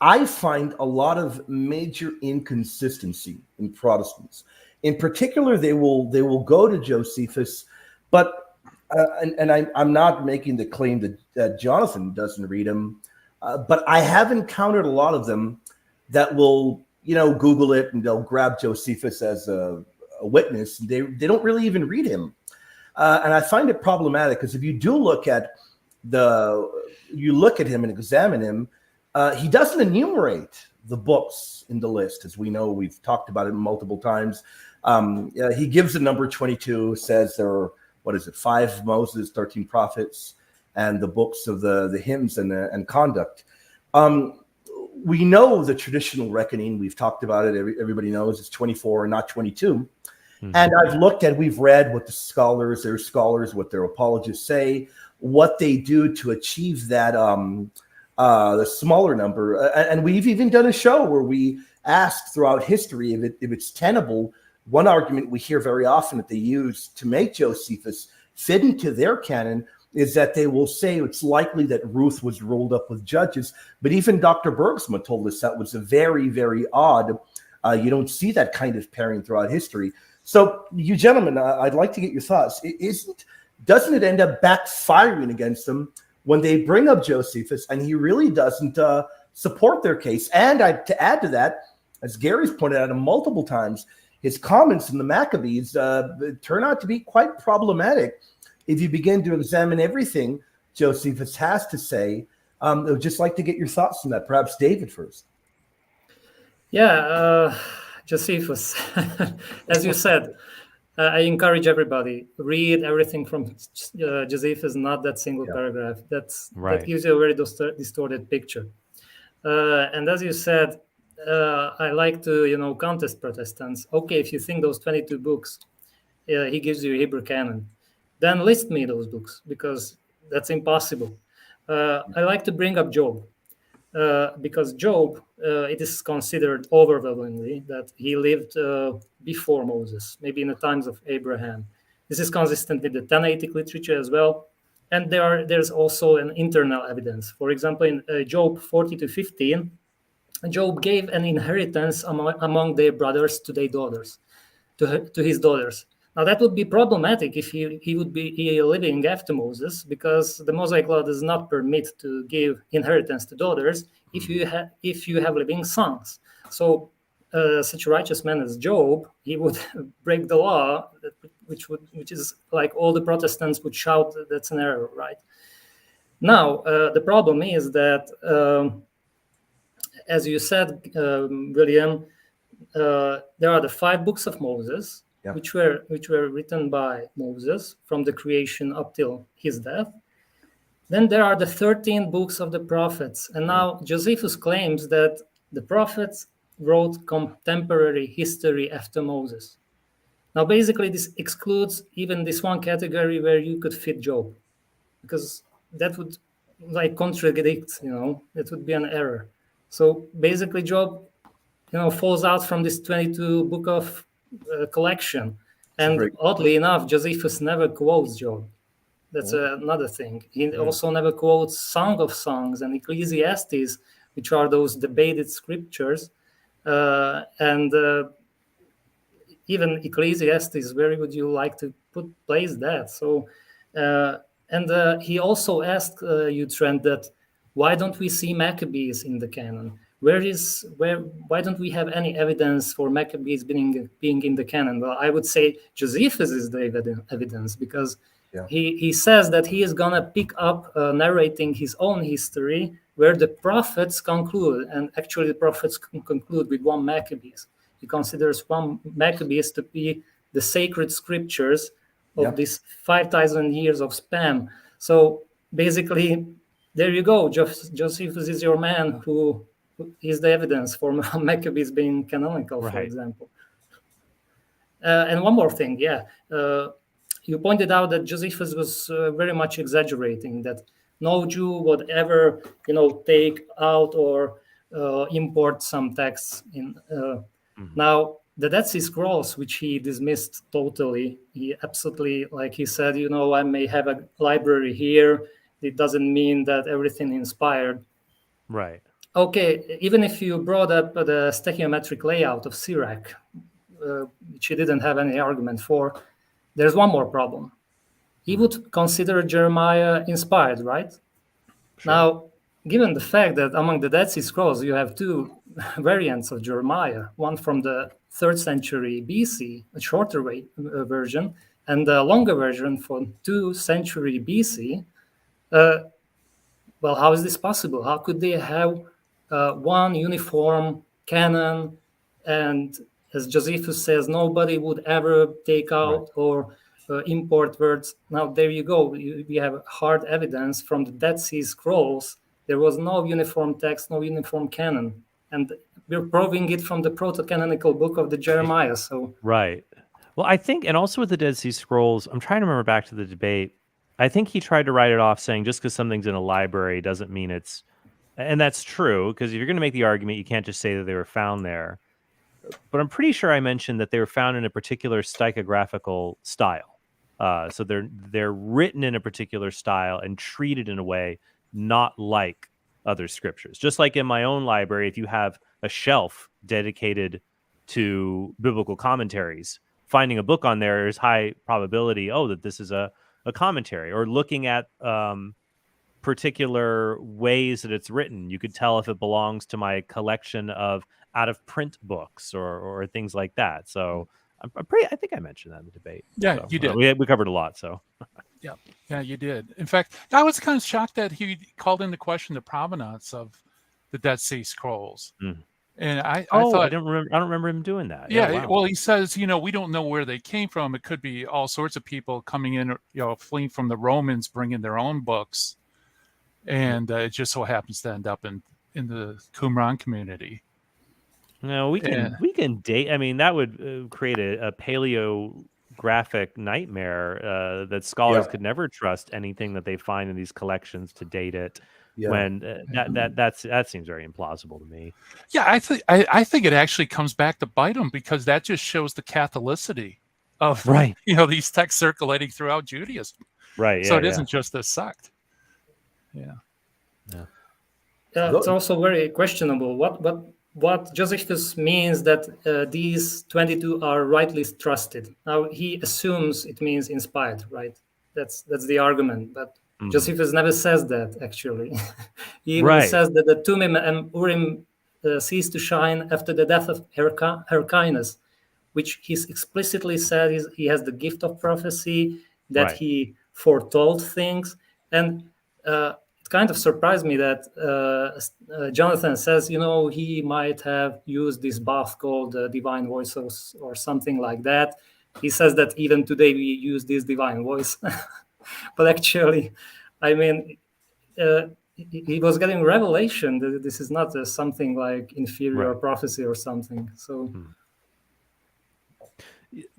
I find a lot of major inconsistency in Protestants. In particular, they will go to Josephus, but I'm not making the claim that Johnathan doesn't read him. But I have encountered a lot of them that will, Google it and they'll grab Josephus as a witness. And they don't really even read him. And I find it problematic because if you do look at him and examine him, he doesn't enumerate the books in the list. As we know, we've talked about it multiple times. He gives the number 22, says there are, 5 Moses, 13 prophets, and the books of the hymns and conduct. We know the traditional reckoning. We've talked about it. Everybody knows it's 24 and not 22. Mm-hmm. And we've read what their scholars, what their apologists say, what they do to achieve that the smaller number. And we've even done a show where we asked throughout history if it's tenable. One argument we hear very often that they use to make Josephus fit into their canon is that they will say it's likely that Ruth was rolled up with judges. But even Dr. Bergsma told us that was a very, very odd. You don't see that kind of pairing throughout history. So you gentlemen, I'd like to get your thoughts. Doesn't it end up backfiring against them when they bring up Josephus and he really doesn't support their case? And to add to that, as Gary's pointed out multiple times, his comments in the Maccabees turn out to be quite problematic. If you begin to examine everything Josephus has to say, I would just like to get your thoughts on that. Perhaps David first. Yeah, Josephus, as you said, I encourage everybody, read everything from Josephus, not that single paragraph. That gives you a very distorted picture. And as you said, I like to, contest Protestants. Okay, if you think those 22 books, he gives you a Hebrew canon, then list me those books, because that's impossible. I like to bring up Job, because Job, it is considered overwhelmingly that he lived before Moses, maybe in the times of Abraham. This is consistent with the Tannaitic literature as well. And there's also an internal evidence. For example, in Job 40-15, Job gave an inheritance among their brothers to their daughters, to his daughters. Now that would be problematic if he would be living after Moses, because the Mosaic law does not permit to give inheritance to daughters if you have living sons. So such a righteous man as Job, he would break the law, which is like all the Protestants would shout that's an error, right? Now the problem is that. As you said, William, there are the 5 books of Moses, which were written by Moses from the creation up till his death. Then there are the 13 books of the prophets. And now Josephus claims that the prophets wrote contemporary history after Moses. Now, basically, this excludes even this one category where you could fit Job, because that would contradict, it would be an error. So basically, Job, falls out from this 22 book of collection. And oddly enough, Josephus never quotes Job. That's another thing. He also never quotes Song of Songs and Ecclesiastes, which are those debated scriptures. And even Ecclesiastes, where would you like to place that? So, and he also asked you, Trent, that why don't we see Maccabees in the canon? Why don't we have any evidence for Maccabees being in the canon? Well, I would say Josephus is the evidence, because he says that he is gonna pick up narrating his own history where the prophets conclude, and actually the prophets conclude with 1 Maccabees. He considers 1 Maccabees to be the sacred scriptures of this 5,000 years of span. So basically, there you go. Josephus is your man who is the evidence for Maccabees being canonical, for example. And one more thing, you pointed out that Josephus was very much exaggerating, that no Jew would ever, take out or import some texts in. Now, the Dead Sea Scrolls, which he dismissed totally, he absolutely, like he said, I may have a library here. It doesn't mean that everything inspired. Right. Okay, even if you brought up the stoichiometric layout of Sirach, which he didn't have any argument for, there's one more problem. He would consider Jeremiah inspired, right? Sure. Now, given the fact that among the Dead Sea Scrolls, you have two variants of Jeremiah, one from the 3rd century BC, a shorter version, and a longer version from 2nd century BC, well, how is this possible? How could they have one uniform canon? And as Josephus says, nobody would ever take out or import words. Now, there you go. We have hard evidence from the Dead Sea Scrolls. There was no uniform text, no uniform canon. And we're proving it from the proto-canonical book of the Jeremiah. So Right. Well, I think, and also with the Dead Sea Scrolls, I'm trying to remember back to the debate. I think he tried to write it off saying just because something's in a library doesn't mean it's, and that's true, because if you're going to make the argument, you can't just say that they were found there. But I'm pretty sure I mentioned that they were found in a particular steichographical style. So they're written in a particular style and treated in a way not like other scriptures. Just like in my own library, if you have a shelf dedicated to biblical commentaries, finding a book on there is high probability, that this is a commentary. Or looking at particular ways that it's written, you could tell if it belongs to my collection of out of print books or things like that. So I think I mentioned that in the debate. Yeah, so, you did. We covered a lot. So yeah, you did. In fact, I was kind of shocked that he called into question the provenance of the Dead Sea Scrolls. And I thought, I don't remember him doing that. Yeah, wow. well, he says, we don't know where they came from. It could be all sorts of people coming in, fleeing from the Romans, bringing their own books, and it just so happens to end up in the Qumran community. No, we can date. I mean, that would create a paleographic nightmare that scholars could never trust anything that they find in these collections to date it. Yeah. When that seems very implausible to me. Yeah, I think it actually comes back to bite them, because that just shows the Catholicity of these texts circulating throughout Judaism. Right. So it isn't just a sect. Yeah. It's also very questionable. What Josephus means that these 22 are rightly trusted. Now he assumes it means inspired, right? That's the argument, but Josephus never says that, actually. He even says that the Tumim and Urim ceased to shine after the death of Hyrcanus, which he's explicitly said he has the gift of prophecy, that he foretold things. And it kind of surprised me that Johnathan says, he might have used this bath called divine voice or something like that. He says that even today we use this divine voice. But actually, I mean, he was getting revelation. This is not something like inferior prophecy or something. So,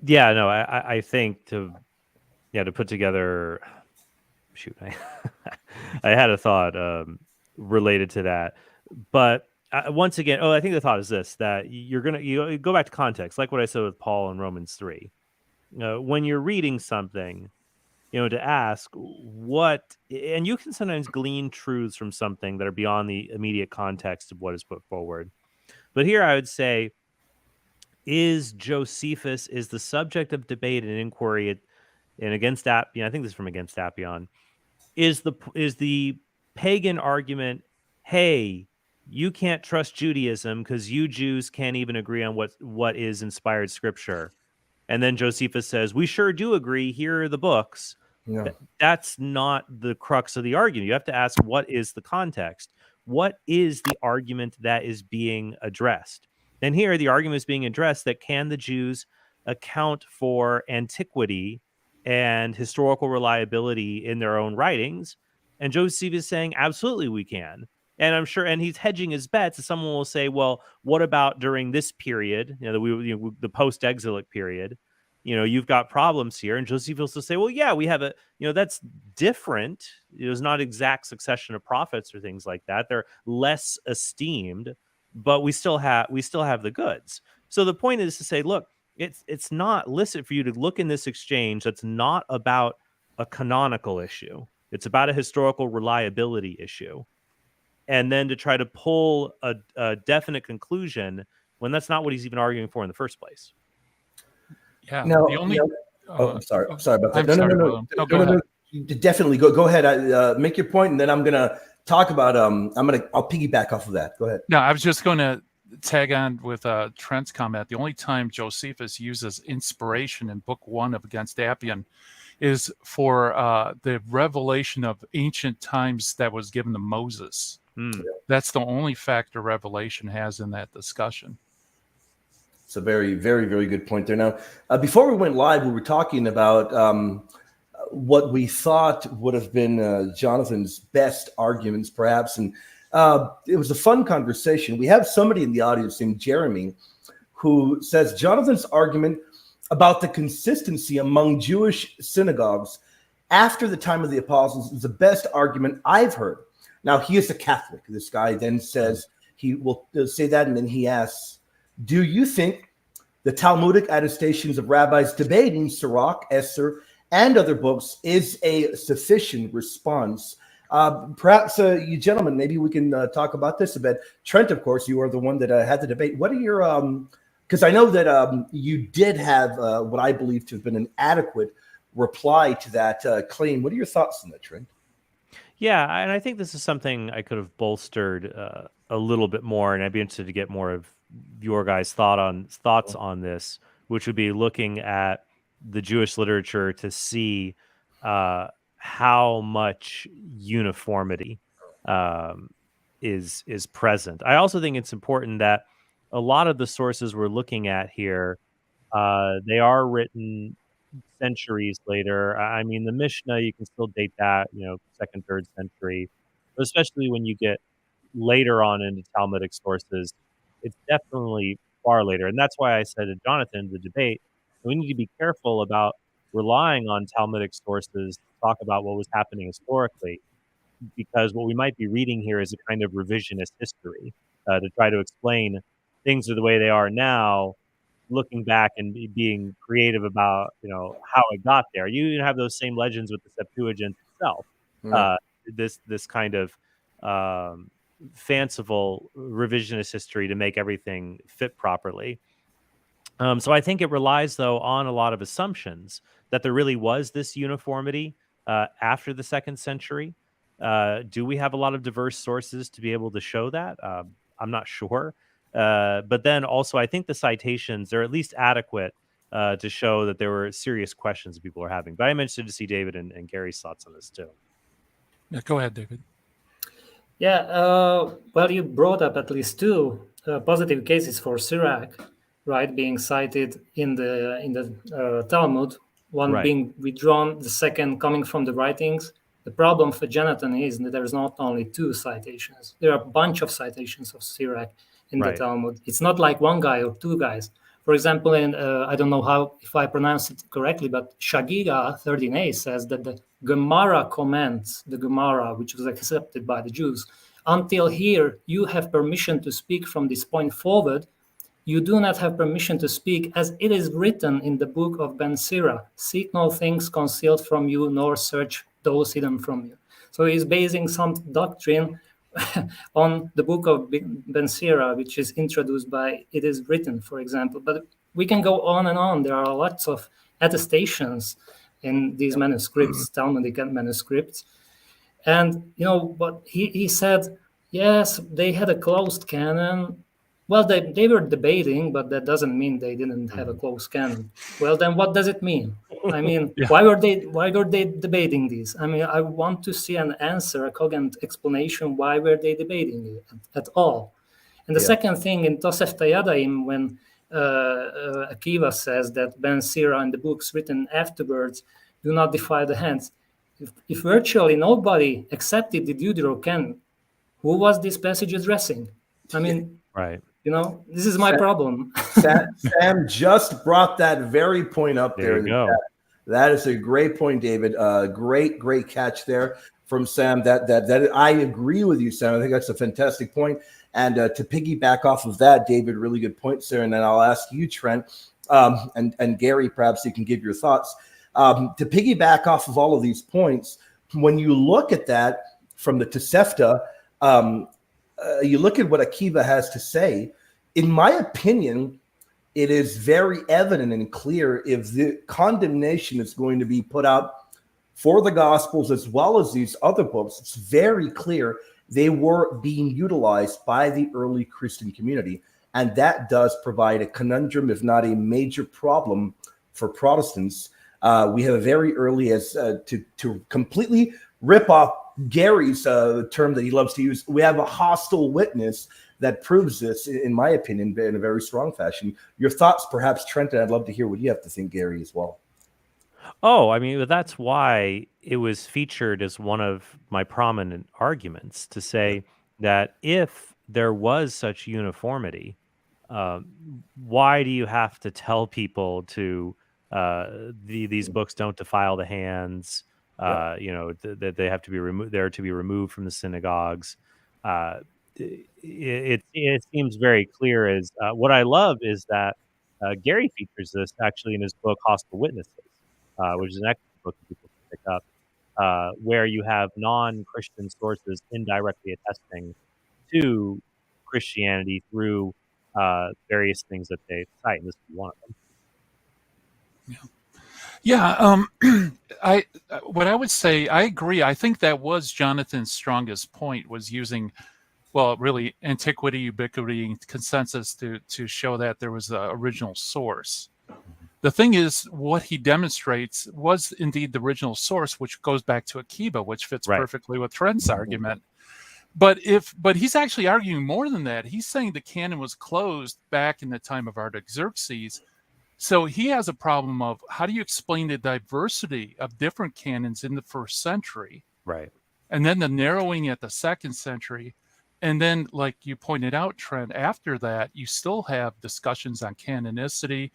yeah, no, I think to put together. Shoot, I had a thought related to that, but once again, I think the thought is this: that you go back to context, like what I said with Paul in Romans 3. When you're reading something, to ask what, and you can sometimes glean truths from something that are beyond the immediate context of what is put forward. But here I would say, is Josephus is the subject of debate and inquiry, and against Appian, I think this is from Against Appian, is the pagan argument, hey, you can't trust Judaism because you Jews can't even agree on what is inspired scripture. And then Josephus says, we sure do agree. Here are the books. Yeah. That's not the crux of the argument. You have to ask, what is the context? What is the argument that is being addressed? And here the argument is being addressed that can the Jews account for antiquity and historical reliability in their own writings? And Josephus is saying, absolutely we can. And I'm sure, and he's hedging his bets. Someone will say, well, what about during this period, the post-exilic period? You've got problems here. And Josephus will say, well, yeah, we have that's different. It's not exact succession of prophets or things like that. They're less esteemed. but we still have the goods. So the point is to say, look, it's not licit for you to look in this exchange that's not about a canonical issue. It's about a historical reliability issue. And then to try to pull a definite conclusion when that's not what he's even arguing for in the first place. Yeah. No, The only. I'm sorry about that. I'm sorry, William. No, go ahead. Definitely go ahead. Make your point, and then I'm gonna talk about. I'll piggyback off of that. Go ahead. No, I was just going to tag on with Trent's comment. The only time Josephus uses inspiration in Book 1 of Against Appian is for the revelation of ancient times that was given to Moses. That's the only factor revelation has in that discussion. It's a very, very, very good point there. Now, before we went live, we were talking about what we thought would have been Johnathan's best arguments, perhaps. And it was a fun conversation. We have somebody in the audience named Jeremy who says Jonathan's argument about the consistency among Jewish synagogues after the time of the apostles is the best argument I've heard. Now, he is a Catholic. This guy then says, he will say that, and then he asks, do you think the Talmudic attestations of rabbis debating Sirach, Esther, and other books is a sufficient response? Perhaps you gentlemen, maybe we can talk about this a bit. Trent, of course, you are the one that had the debate. What are your, because I know that you did have what I believe to have been an adequate reply to that claim. What are your thoughts on that, Trent? Yeah, and I think this is something I could have bolstered a little bit more, and I'd be interested to get more of your guys' thoughts on this, which would be looking at the Jewish literature to see how much uniformity is present. I also think it's important that a lot of the sources we're looking at here, they are written centuries later. I mean, the Mishnah, you can still date that, second, third century, but especially when you get later on into Talmudic sources, it's definitely far later. And that's why I said to Johnathan, the debate, we need to be careful about relying on Talmudic sources to talk about what was happening historically, because what we might be reading here is a kind of revisionist history to try to explain things are the way they are now, looking back and being creative about how it got there. You have those same legends with the Septuagint itself. This kind of fanciful revisionist history to make everything fit properly. So I think it relies, though, on a lot of assumptions that there really was this uniformity after the 2nd century. Do we have a lot of diverse sources to be able to show that? I'm not sure. But then also, I think the citations are at least adequate to show that there were serious questions people are having. But I'm interested to see David and Gary's thoughts on this too. Yeah, go ahead, David. Yeah, well, you brought up at least two positive cases for Sirach, right, being cited in the Talmud. One being withdrawn, the second coming from the writings. The problem for Johnathan is that there's not only two citations. There are a bunch of citations of Sirach in the Talmud. It's not like one guy or two guys. For example, in I don't know if I pronounce it correctly, but Shagiga 13a says that the Gemara comments, the Gemara, which was accepted by the Jews, until here you have permission to speak from this point forward. You do not have permission to speak as it is written in the book of Ben Sira. Seek no things concealed from you, nor search those hidden from you. So he's basing some doctrine on the book of Ben Sira, which is introduced by it is written, for example. But we can go on and on. There are lots of attestations in these manuscripts, Talmudic manuscripts. And, but he said, yes, they had a closed canon. Well, they were debating, but that doesn't mean they didn't have a closed canon. Well, then what does it mean? I mean, why were they debating these? I mean, I want to see an answer, a cogent explanation. Why were they debating it at all? And the second thing in Tosef Tayadaim, when Akiva says that Ben Sira and the books written afterwards do not defile the hands. If virtually nobody accepted the Deuterocanon, who was this passage addressing? I mean, this is my problem. Sam just brought that very point up there. There you go. That is a great point, David. Great catch there from Sam. That I agree with you, Sam. I think that's a fantastic point. And to piggyback off of that, David, really good points there. And then I'll ask you, Trent, and Gary, perhaps you can give your thoughts. To piggyback off of all of these points, when you look at that from the Tosefta, you look at what Akiva has to say. In my opinion, it is very evident and clear if the condemnation is going to be put out for the Gospels as well as these other books. It's very clear they were being utilized by the early Christian community. And that does provide a conundrum, if not a major problem for Protestants. We have a very early to completely rip off Gary's term that he loves to use. We have a hostile witness that proves this, in my opinion, in a very strong fashion. Your thoughts, perhaps, Trent, and I'd love to hear what you have to think, Gary, as well. Oh, I mean, that's why it was featured as one of my prominent arguments to say that if there was such uniformity, why do you have to tell people to these books don't defile the hands? That they have to be removed. They're to be removed from the synagogues. It seems very clear. As what I love is that Gary features this actually in his book Hostile Witnesses, which is an excellent book that people can pick up, where you have non-Christian sources indirectly attesting to Christianity through various things that they cite, and this is one of them. Yeah, what I would say, I agree. I think that was Jonathan's strongest point, was using, well, really antiquity, ubiquity, and consensus to show that there was the original source. The thing is, what he demonstrates was indeed the original source, which goes back to Akiva, which fits perfectly with Trent's argument. But he's actually arguing more than that. He's saying the canon was closed back in the time of Artaxerxes. So he has a problem of how do you explain the diversity of different canons in the first century, right? And then the narrowing at the second century, and then, like you pointed out, Trent, after that you still have discussions on canonicity.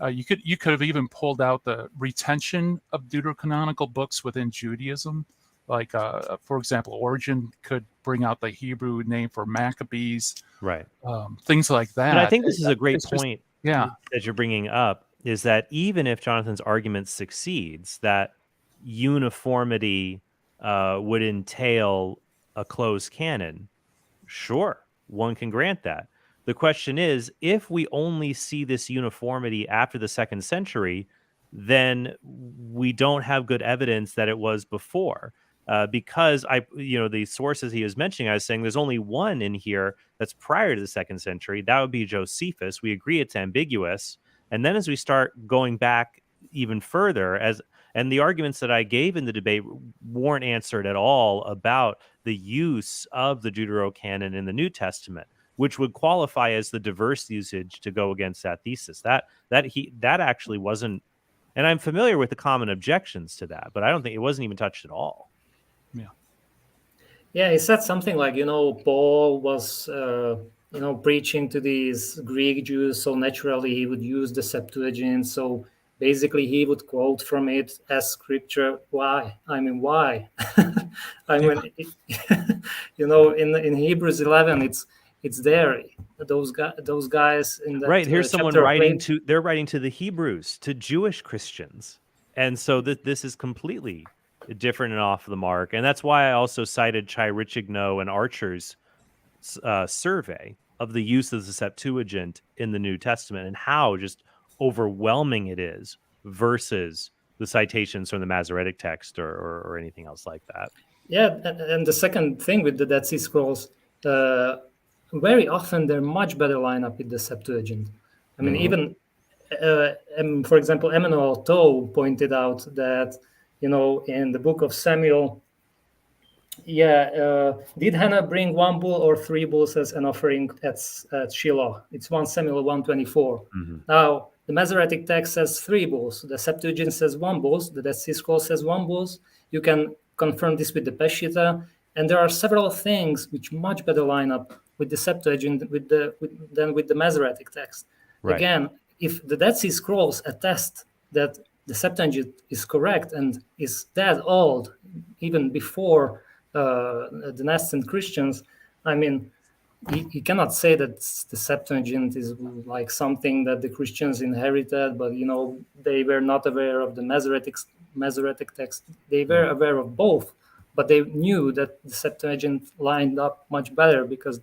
You could have even pulled out the retention of deuterocanonical books within Judaism, like for example, Origen could bring out the Hebrew name for Maccabees, right? Things like that. But I think this is a great point. Yeah, that you're bringing up is that even if Jonathan's argument succeeds, that uniformity would entail a closed canon. Sure, one can grant that. The question is, if we only see this uniformity after the second century, then we don't have good evidence that it was before. Because the sources he was mentioning, I was saying there's only one in here that's prior to the second century. That would be Josephus. We agree it's ambiguous. And then as we start going back even further, and the arguments that I gave in the debate weren't answered at all about the use of the Deuterocanon in the New Testament, which would qualify as the diverse usage to go against that thesis. That actually wasn't, and I'm familiar with the common objections to that, but I don't think it wasn't even touched at all. Yeah, he said something like, Paul was, preaching to these Greek Jews, so naturally he would use the Septuagint. So basically he would quote from it as scripture. Why? I mean, why? In Hebrews 11, it's there. Those guys in that right. Here's someone writing they're writing to the Hebrews, to Jewish Christians, and so this is completely different and off the mark. And that's why I also cited Chirichigno and Archer's survey of the use of the Septuagint in the New Testament and how just overwhelming it is versus the citations from the Masoretic text or anything else like that. Yeah, and the second thing with the Dead Sea Scrolls, very often they're much better line up with the Septuagint. I mean, even, for example, Emmanuel Tow pointed out that in the book of Samuel, did Hannah bring one bull or three bulls as an offering at Shiloh? It's 1 Samuel 1:24. Now, the Masoretic text says 3 bulls. The Septuagint says 1 bull. The Dead Sea Scroll says 1 bull. You can confirm this with the Peshitta. And there are several things which much better line up with the Septuagint than with the Masoretic text. Right. Again, if the Dead Sea Scrolls attest that the Septuagint is correct and is that old, even before the nascent Christians, I mean, you cannot say that the Septuagint is like something that the Christians inherited, but they were not aware of the Masoretic text. They were aware of both, but they knew that the Septuagint lined up much better because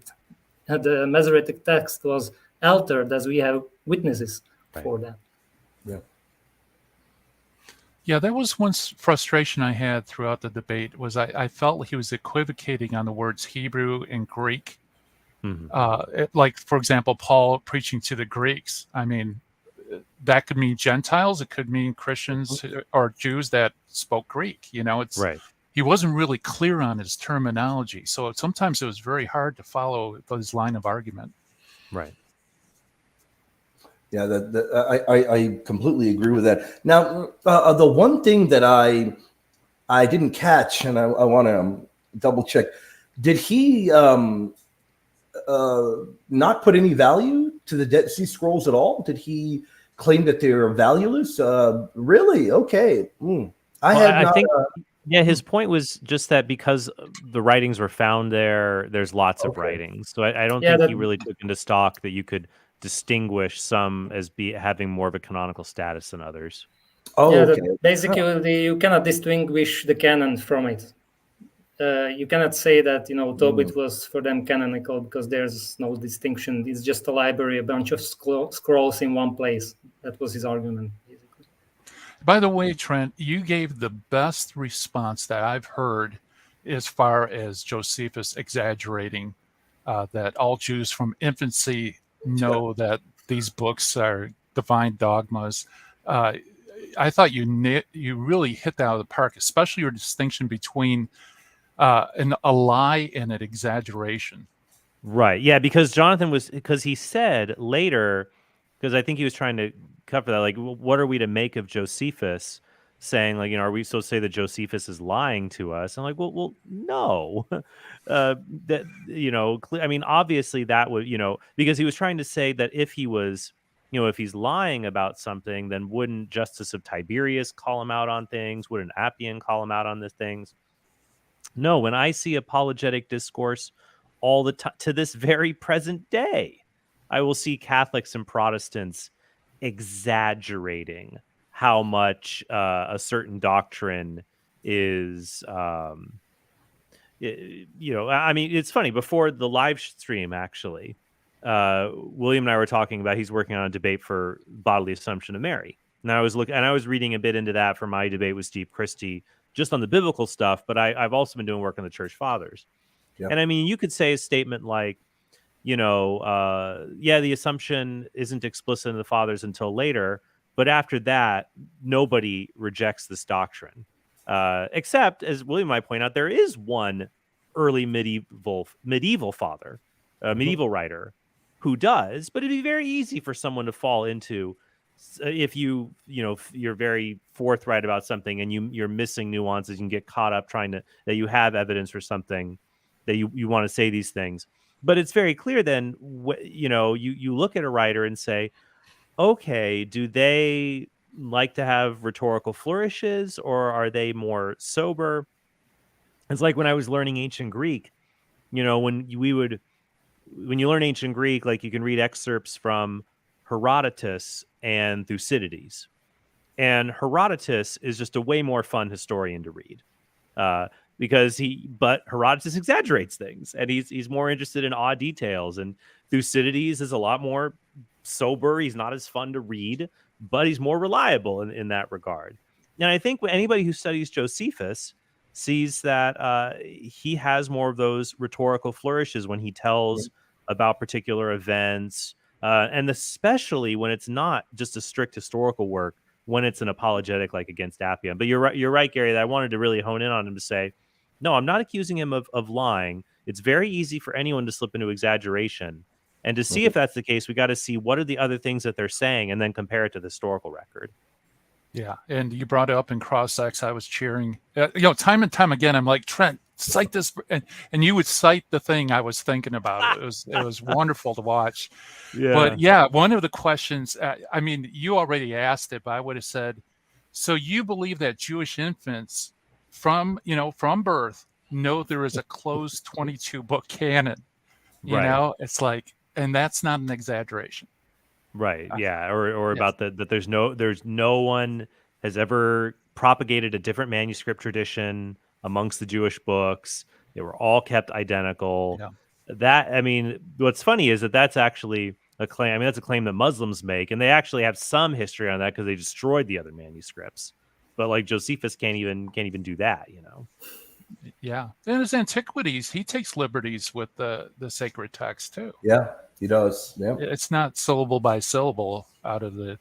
the Masoretic text was altered, as we have witnesses for that. Yeah. Yeah, that was one frustration I had throughout the debate was I felt he was equivocating on the words Hebrew and Greek. Like, for example, Paul preaching to the Greeks. I mean, that could mean Gentiles. It could mean Christians or Jews that spoke Greek. It's Right. He wasn't really clear on his terminology. So sometimes it was very hard to follow his line of argument. Right. Yeah, I completely agree with that. Now, the one thing that I didn't catch, and I want to double check, did he not put any value to the Dead Sea Scrolls at all? Did he claim that they're valueless? Really? Okay. I think his point was just that because the writings were found there, there's lots of writings. So I don't think he really took into stock that you could distinguish some as having more of a canonical status than others. Basically, you cannot distinguish the canon from it. You cannot say that Tobit was for them canonical because there's no distinction. It's just a library, a bunch of scrolls in one place. That was his argument, basically. By the way, Trent, you gave the best response that I've heard as far as Josephus exaggerating that all Jews from infancy know that these books are divine dogmas. I thought you really hit that out of the park, especially your distinction between a lie and an exaggeration. Right. Yeah, because he said later, because I think he was trying to cover that, like, what are we to make of Josephus saying, like, are we supposed to say that Josephus is lying to us? I'm like, well, no. That, I mean, obviously that would, because he was trying to say that if he was, if he's lying about something, then wouldn't Justice of Tiberius call him out on things? Wouldn't Appian call him out on the things? No, when I see apologetic discourse all the time to this very present day, I will see Catholics and Protestants exaggerating how much a certain doctrine is. I mean, it's funny. Before the live stream, actually, William and I were talking about he's working on a debate for bodily assumption of Mary. And I was reading a bit into that for my debate with Steve Christie, just on the biblical stuff, but I've also been doing work on the Church Fathers. Yep. And I mean, you could say a statement like, the assumption isn't explicit in the Fathers until later, but after that, nobody rejects this doctrine. Except, as William might point out, there is one early medieval father, medieval writer, who does, but it'd be very easy for someone to fall into if you're very forthright about something and you're missing nuances and get caught up trying that you have evidence for something that you want to say these things. But it's very clear then, you look at a writer and say, okay, do they like to have rhetorical flourishes or are they more sober? It's like when I was learning ancient Greek, when you learn ancient Greek, like you can read excerpts from Herodotus and Thucydides. And Herodotus is just a way more fun historian to read but Herodotus exaggerates things and he's more interested in odd details. And Thucydides is a lot more sober. He's not as fun to read, but he's more reliable in that regard. And I think anybody who studies Josephus sees that he has more of those rhetorical flourishes when he tells about particular events, and especially when it's not just a strict historical work, when it's an apologetic like against Appian. But you're right, Gary, that I wanted to really hone in on him to say, no, I'm not accusing him of lying. It's very easy for anyone to slip into exaggeration. And to see if that's the case, we got to see what are the other things that they're saying and then compare it to the historical record. Yeah, and you brought it up in cross-ex. I was cheering. Time and time again, I'm like, Trent, cite this. And you would cite the thing I was thinking about. It was wonderful to watch. Yeah. But yeah, one of the questions, I mean, you already asked it, but I would have said, so you believe that Jewish infants from birth know there is a closed 22-book canon? You know, it's like, and that's not an exaggeration. Right. Yeah. Or Yes. about that there's no one has ever propagated a different manuscript tradition amongst the Jewish books. They were all kept identical. Yeah. That, I mean, what's funny is that that's actually a claim. I mean, that's a claim that Muslims make, and they actually have some history on that because they destroyed the other manuscripts. But like Josephus can't even do that, you know. Yeah. In his Antiquities, he takes liberties with the sacred text too. Yeah, he does. Yeah. It's not syllable by syllable out of the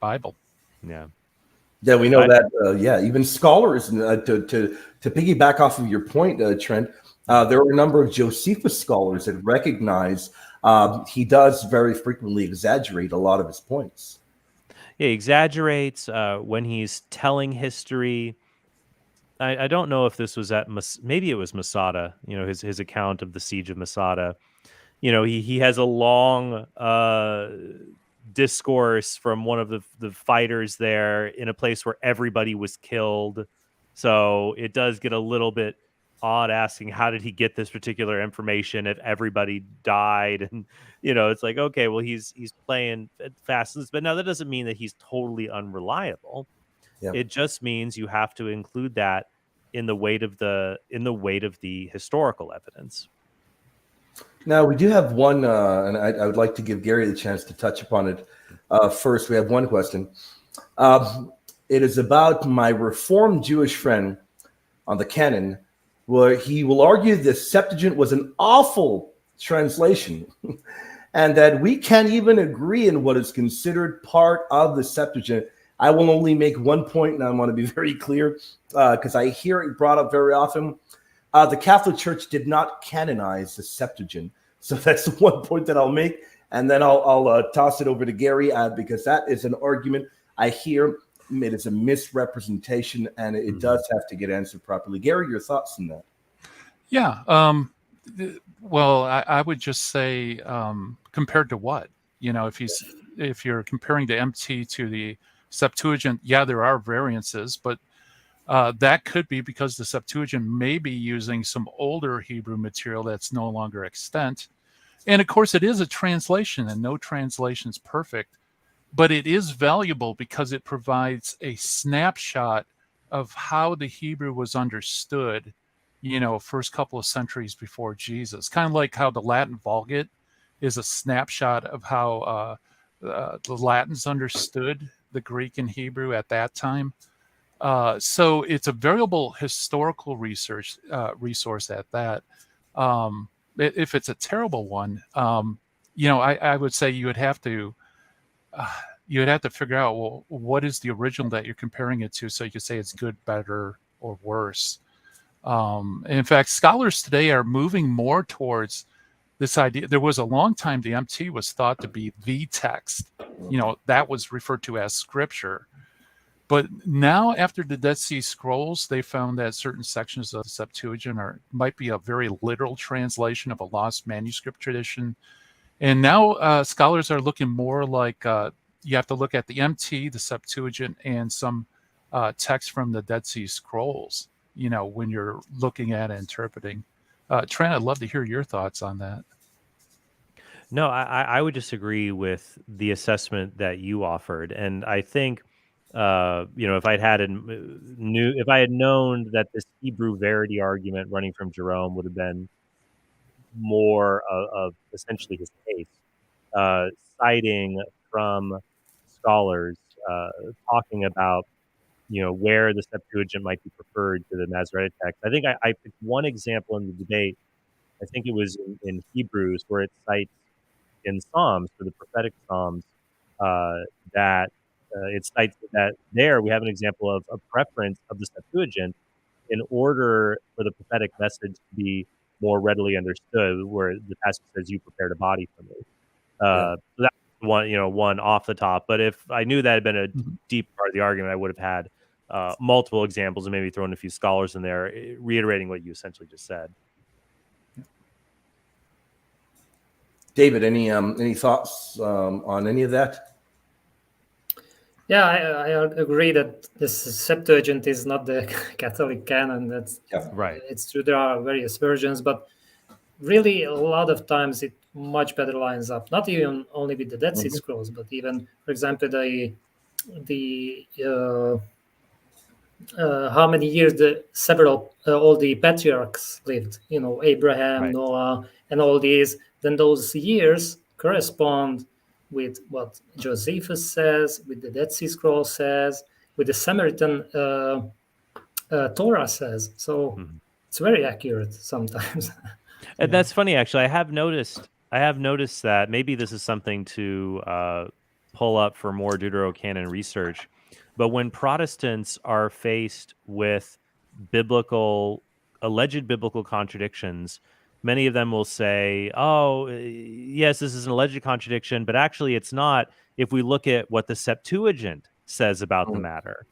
Bible. Yeah. Yeah, we know that. Yeah, even scholars, to piggyback off of your point, Trent, there are a number of Josephus scholars that recognize he does very frequently exaggerate a lot of his points. Yeah, he exaggerates when he's telling history. I don't know if this was at maybe it was Masada. You know, his account of the siege of Masada. You know, he has a long discourse from one of the fighters there in a place where everybody was killed. So it does get a little bit odd asking how did he get this particular information if everybody died, and you know, it's like, okay, well, he's playing fast, but now that doesn't mean that he's totally unreliable. Yeah. It just means you have to include that in the weight of the historical evidence. Now, we do have one, and I would like to give Gary the chance to touch upon it first. We have one question. It is about my Reformed Jewish friend on the canon, where he will argue the Septuagint was an awful translation and that we can't even agree in what is considered part of the Septuagint. I will only make one point, and I want to be very clear because I hear it brought up very often. The Catholic Church did not canonize the Septuagint. So that's the one point that I'll make. And then I'll toss it over to Gary because that is an argument I hear. It is a misrepresentation, and it does have to get answered properly. Gary, your thoughts on that? Yeah. Well, I would just say compared to what? You know, if you're comparing the MT to the Septuagint, yeah, there are variances, but that could be because the Septuagint may be using some older Hebrew material that's no longer extant. And of course, it is a translation, and no translation is perfect, but it is valuable because it provides a snapshot of how the Hebrew was understood, you know, first couple of centuries before Jesus. Kind of like how the Latin Vulgate is a snapshot of how the Latins understood the Greek and Hebrew at that time. So it's a valuable historical resource at that. If it's a terrible one, you know, I would say you would have to figure out, well, what is the original that you're comparing it to, so you could say it's good, better, or worse. In fact, scholars today are moving more towards this idea. There was a long time the MT was thought to be the text. You know, that was referred to as scripture. But now, after the Dead Sea Scrolls, they found that certain sections of the Septuagint might be a very literal translation of a lost manuscript tradition. And now scholars are looking more like you have to look at the MT, the Septuagint, and some text from the Dead Sea Scrolls, you know, when you're looking at and interpreting. Trent, I'd love to hear your thoughts on that. No, I would disagree with the assessment that you offered, and I think you know, if I had known that this Hebrew verity argument running from Jerome would have been more of essentially his case, citing from scholars talking about, you know, where the Septuagint might be preferred to the Masoretic text. I think I picked one example in the debate. I think it was in Hebrews, where it cites in Psalms, for the prophetic Psalms, that it cites that there we have an example of a preference of the Septuagint in order for the prophetic message to be more readily understood, where the passage says, "You prepared a body for me." So that's one, you know, one off the top. But if I knew that had been a deep part of the argument, I would have had multiple examples and maybe thrown a few scholars in there, reiterating what you essentially just said. David, any thoughts on any of that? Yeah, I agree that this Septuagint is not the Catholic canon. That's right. It's true, there are various versions, but really a lot of times it much better lines up. Not even only with the Dead Sea Mhm. Scrolls, but even, for example, the how many years all the patriarchs lived. Abraham, Right. Noah, and all these. Then those years correspond with what Josephus says, with the Dead Sea Scroll says, with the Samaritan Torah says. So Mhm. it's very accurate sometimes. And that's funny, actually. I have noticed that maybe this is something to pull up for more Deuterocanon research. But when Protestants are faced with alleged biblical contradictions, many of them will say, "Oh, yes, this is an alleged contradiction, but actually, it's not. If we look at what the Septuagint says about the Mhm. matter."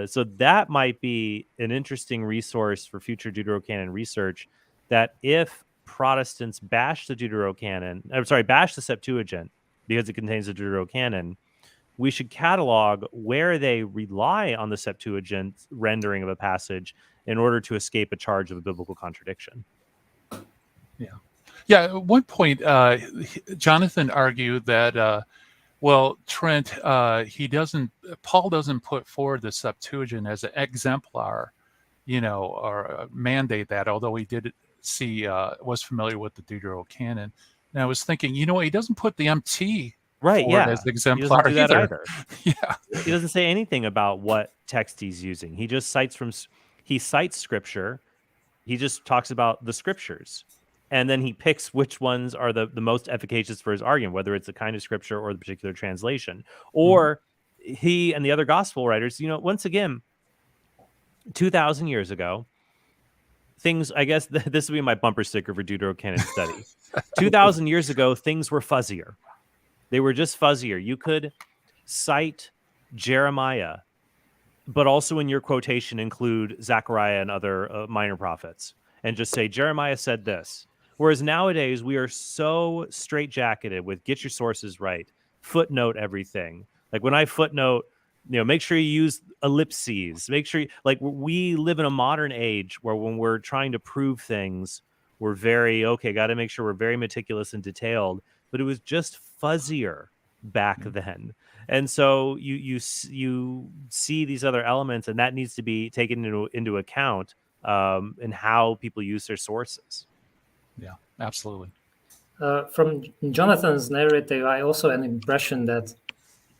So that might be an interesting resource for future Deuterocanon research, that if Protestants bash bash the Septuagint because it contains the Deuterocanon, we should catalog where they rely on the Septuagint rendering of a passage in order to escape a charge of a biblical contradiction. Yeah, at one point, Jonathan argued that, well, Trent, Paul doesn't put forward the Septuagint as an exemplar, or mandate that, although he did was familiar with the Deuterocanon. And I was thinking, he doesn't put the MT Right, forward yeah. as the He doesn't exemplar do that either. either. Yeah. He doesn't say anything about what text he's using. He just he cites scripture. He just talks about the scriptures. And then he picks which ones are the most efficacious for his argument, whether it's the kind of scripture or the particular translation. Or he and the other gospel writers, once again, 2,000 years ago, things, I guess this would be my bumper sticker for Deuterocanon study. 2,000 years ago, things were fuzzier. They were just fuzzier. You could cite Jeremiah, but also in your quotation include Zechariah and other minor prophets, and just say Jeremiah said this. Whereas nowadays we are so straitjacketed with get your sources right, footnote everything. Like when I footnote, make sure you use ellipses. Make sure we live in a modern age where when we're trying to prove things, we're got to make sure we're very meticulous and detailed. But it was just fuzzier back then. And so you see these other elements, and that needs to be taken into account in how people use their sources. Yeah, absolutely. From Jonathan's narrative, I also had an impression that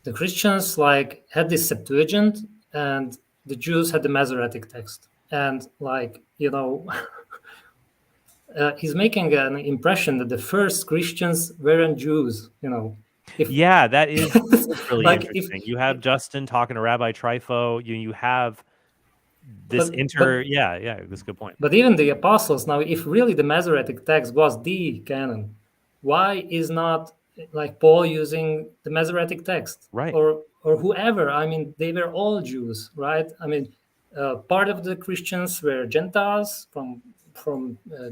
the Christians had this Septuagint, and the Jews had the Masoretic text, and he's making an impression that the first Christians weren't Jews. Yeah, that is really interesting. If You have Justin talking to Rabbi Trifo. You have this but yeah, that's a good point. But even the apostles, now, if really the Masoretic text was the canon, why is not Paul using the Masoretic text, Right. or whoever? I mean, they were all Jews, right? I mean, part of the Christians were Gentiles from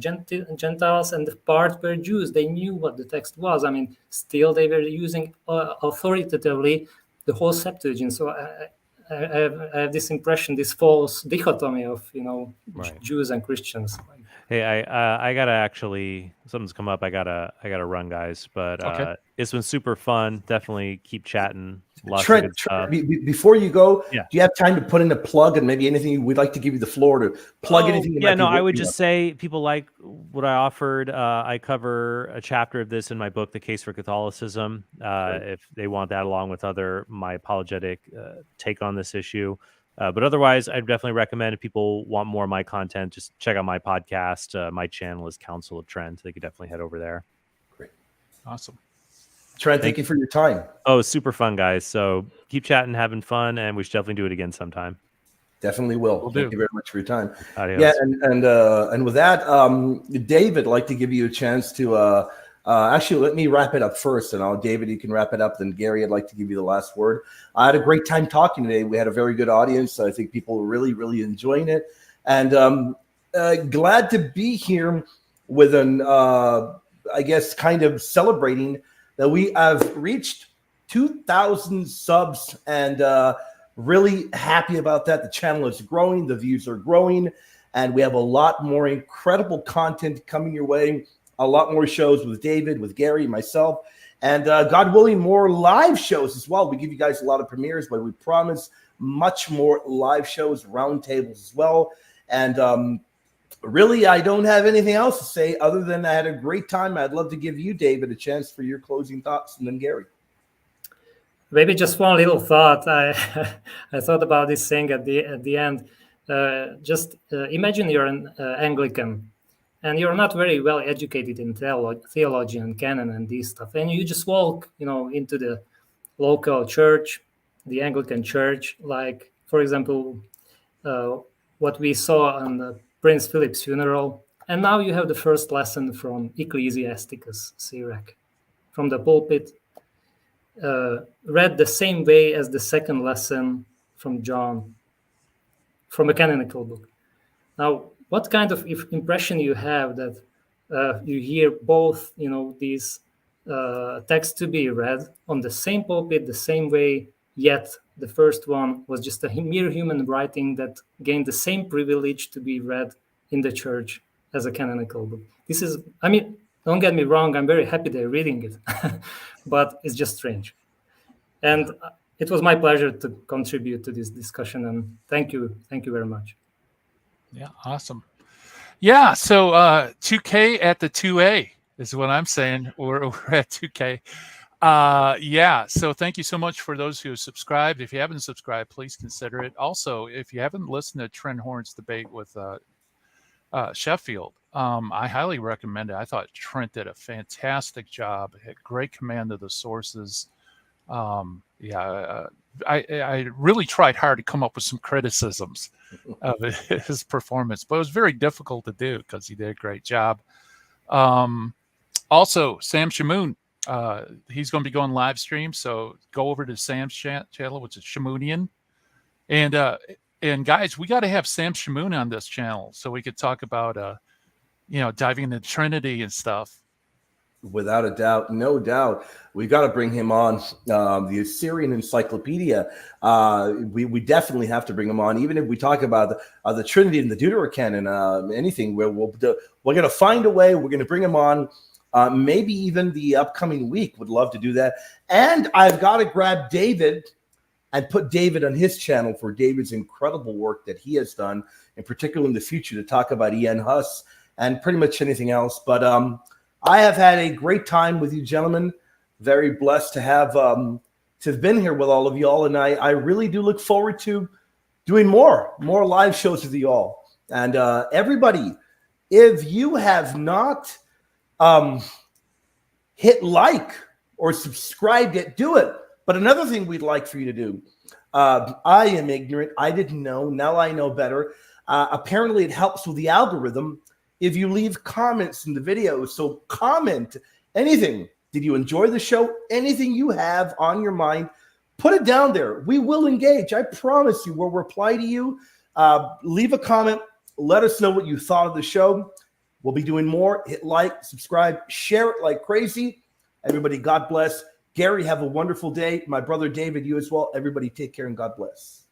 Gentiles, and the part were Jews. They knew what the text was. I mean, still they were using authoritatively the whole Septuagint. So I have this impression, this false dichotomy of Right. Jews and Christians. Hey, I gotta actually, something's come up. I gotta run, guys. But Okay. It's been super fun. Definitely keep chatting. Lots of Trent, good stuff. before you go, Yeah. do you have time to put in a plug and maybe anything we'd like to give you the floor to plug anything? Yeah, no, I would just say people like what I offered. I cover a chapter of this in my book, The Case for Catholicism, if they want that, along with my apologetic take on this issue. But otherwise, I definitely recommend, if people want more of my content, just check out my podcast. My channel is Council of Trent. They could definitely head over there. Great. Awesome. Trent, thank you for your time. Oh, super fun, guys. So keep chatting, having fun, and we should definitely do it again sometime. Definitely will. Will Thank do. you very much for your time. Adios. Yeah, and with that, David, I'd like to give you a chance to actually let me wrap it up first, and David, you can wrap it up. Then Gary, I'd like to give you the last word. I had a great time talking today. We had a very good audience. I think people were really, really enjoying it, and glad to be here with I guess, kind of celebrating that we have reached 2,000 subs, and really happy about that. The channel is growing, the views are growing, And we have a lot more incredible content coming your way, a lot more shows with David, with Gary, myself, and God willing, more live shows as well. We give you guys a lot of premieres, but we promise much more live shows, roundtables as well. And really, I don't have anything else to say other than I had a great time. I'd love to give you, David, a chance for your closing thoughts, and then Gary. Maybe just one little thought. I I thought about this thing at the end. Just imagine you're an Anglican, and you're not very well educated in theology and canon and this stuff, and you just walk, into the local church, the Anglican church, like, for example, what we saw on Prince Philip's funeral, and now you have the first lesson from Ecclesiasticus Sirach, from the pulpit, read the same way as the second lesson from John, from a canonical book. Now, what kind of impression you have that you hear both, these texts to be read on the same pulpit, the same way, yet the first one was just a mere human writing that gained the same privilege to be read in the church as a canonical book. This is, don't get me wrong, I'm very happy they're reading it, but it's just strange. And it was my pleasure to contribute to this discussion, and thank you very much. Yeah, awesome. Yeah, so 2K at the 2A is what I'm saying. We're at 2K. Yeah, so thank you so much for those who have subscribed. If you haven't subscribed, please consider it. Also, if you haven't listened to Trent Horn's debate with Sheffield, I highly recommend it. I thought Trent did a fantastic job, had great command of the sources. I really tried hard to come up with some criticisms of his performance, but it was very difficult to do because he did a great job. Also, Sam Shamoon, he's going to be going live stream, so go over to Sam's channel, which is Shamoonian. And guys, we got to have Sam Shamoon on this channel so we could talk about, diving into Trinity and stuff. Without a doubt, no doubt. We've got to bring him on. The Assyrian Encyclopedia. We definitely have to bring him on, even if we talk about the Trinity and the Deuterocanon, anything. We're going to find a way. We're going to bring him on. Maybe even the upcoming week. Would love to do that. And I've got to grab David and put David on his channel for David's incredible work that he has done, in particular in the future, to talk about Ian Huss and pretty much anything else. But I have had a great time with you, gentlemen. Very blessed to have been here with all of you all, and I really do look forward to doing more live shows with you all. And everybody, if you have not hit like or subscribed yet, do it. But another thing we'd like for you to do, I am ignorant. I didn't know. Now I know better. Apparently, it helps with the algorithm if you leave comments in the video. So comment anything. Did you enjoy the show? Anything you have on your mind, put it down there. We will engage. I promise you, we'll reply to you. Leave a comment. Let us know what you thought of the show. We'll be doing more. Hit like, subscribe, share it like crazy. Everybody, God bless. Gary, have a wonderful day. My brother David, you as well. Everybody, take care and God bless.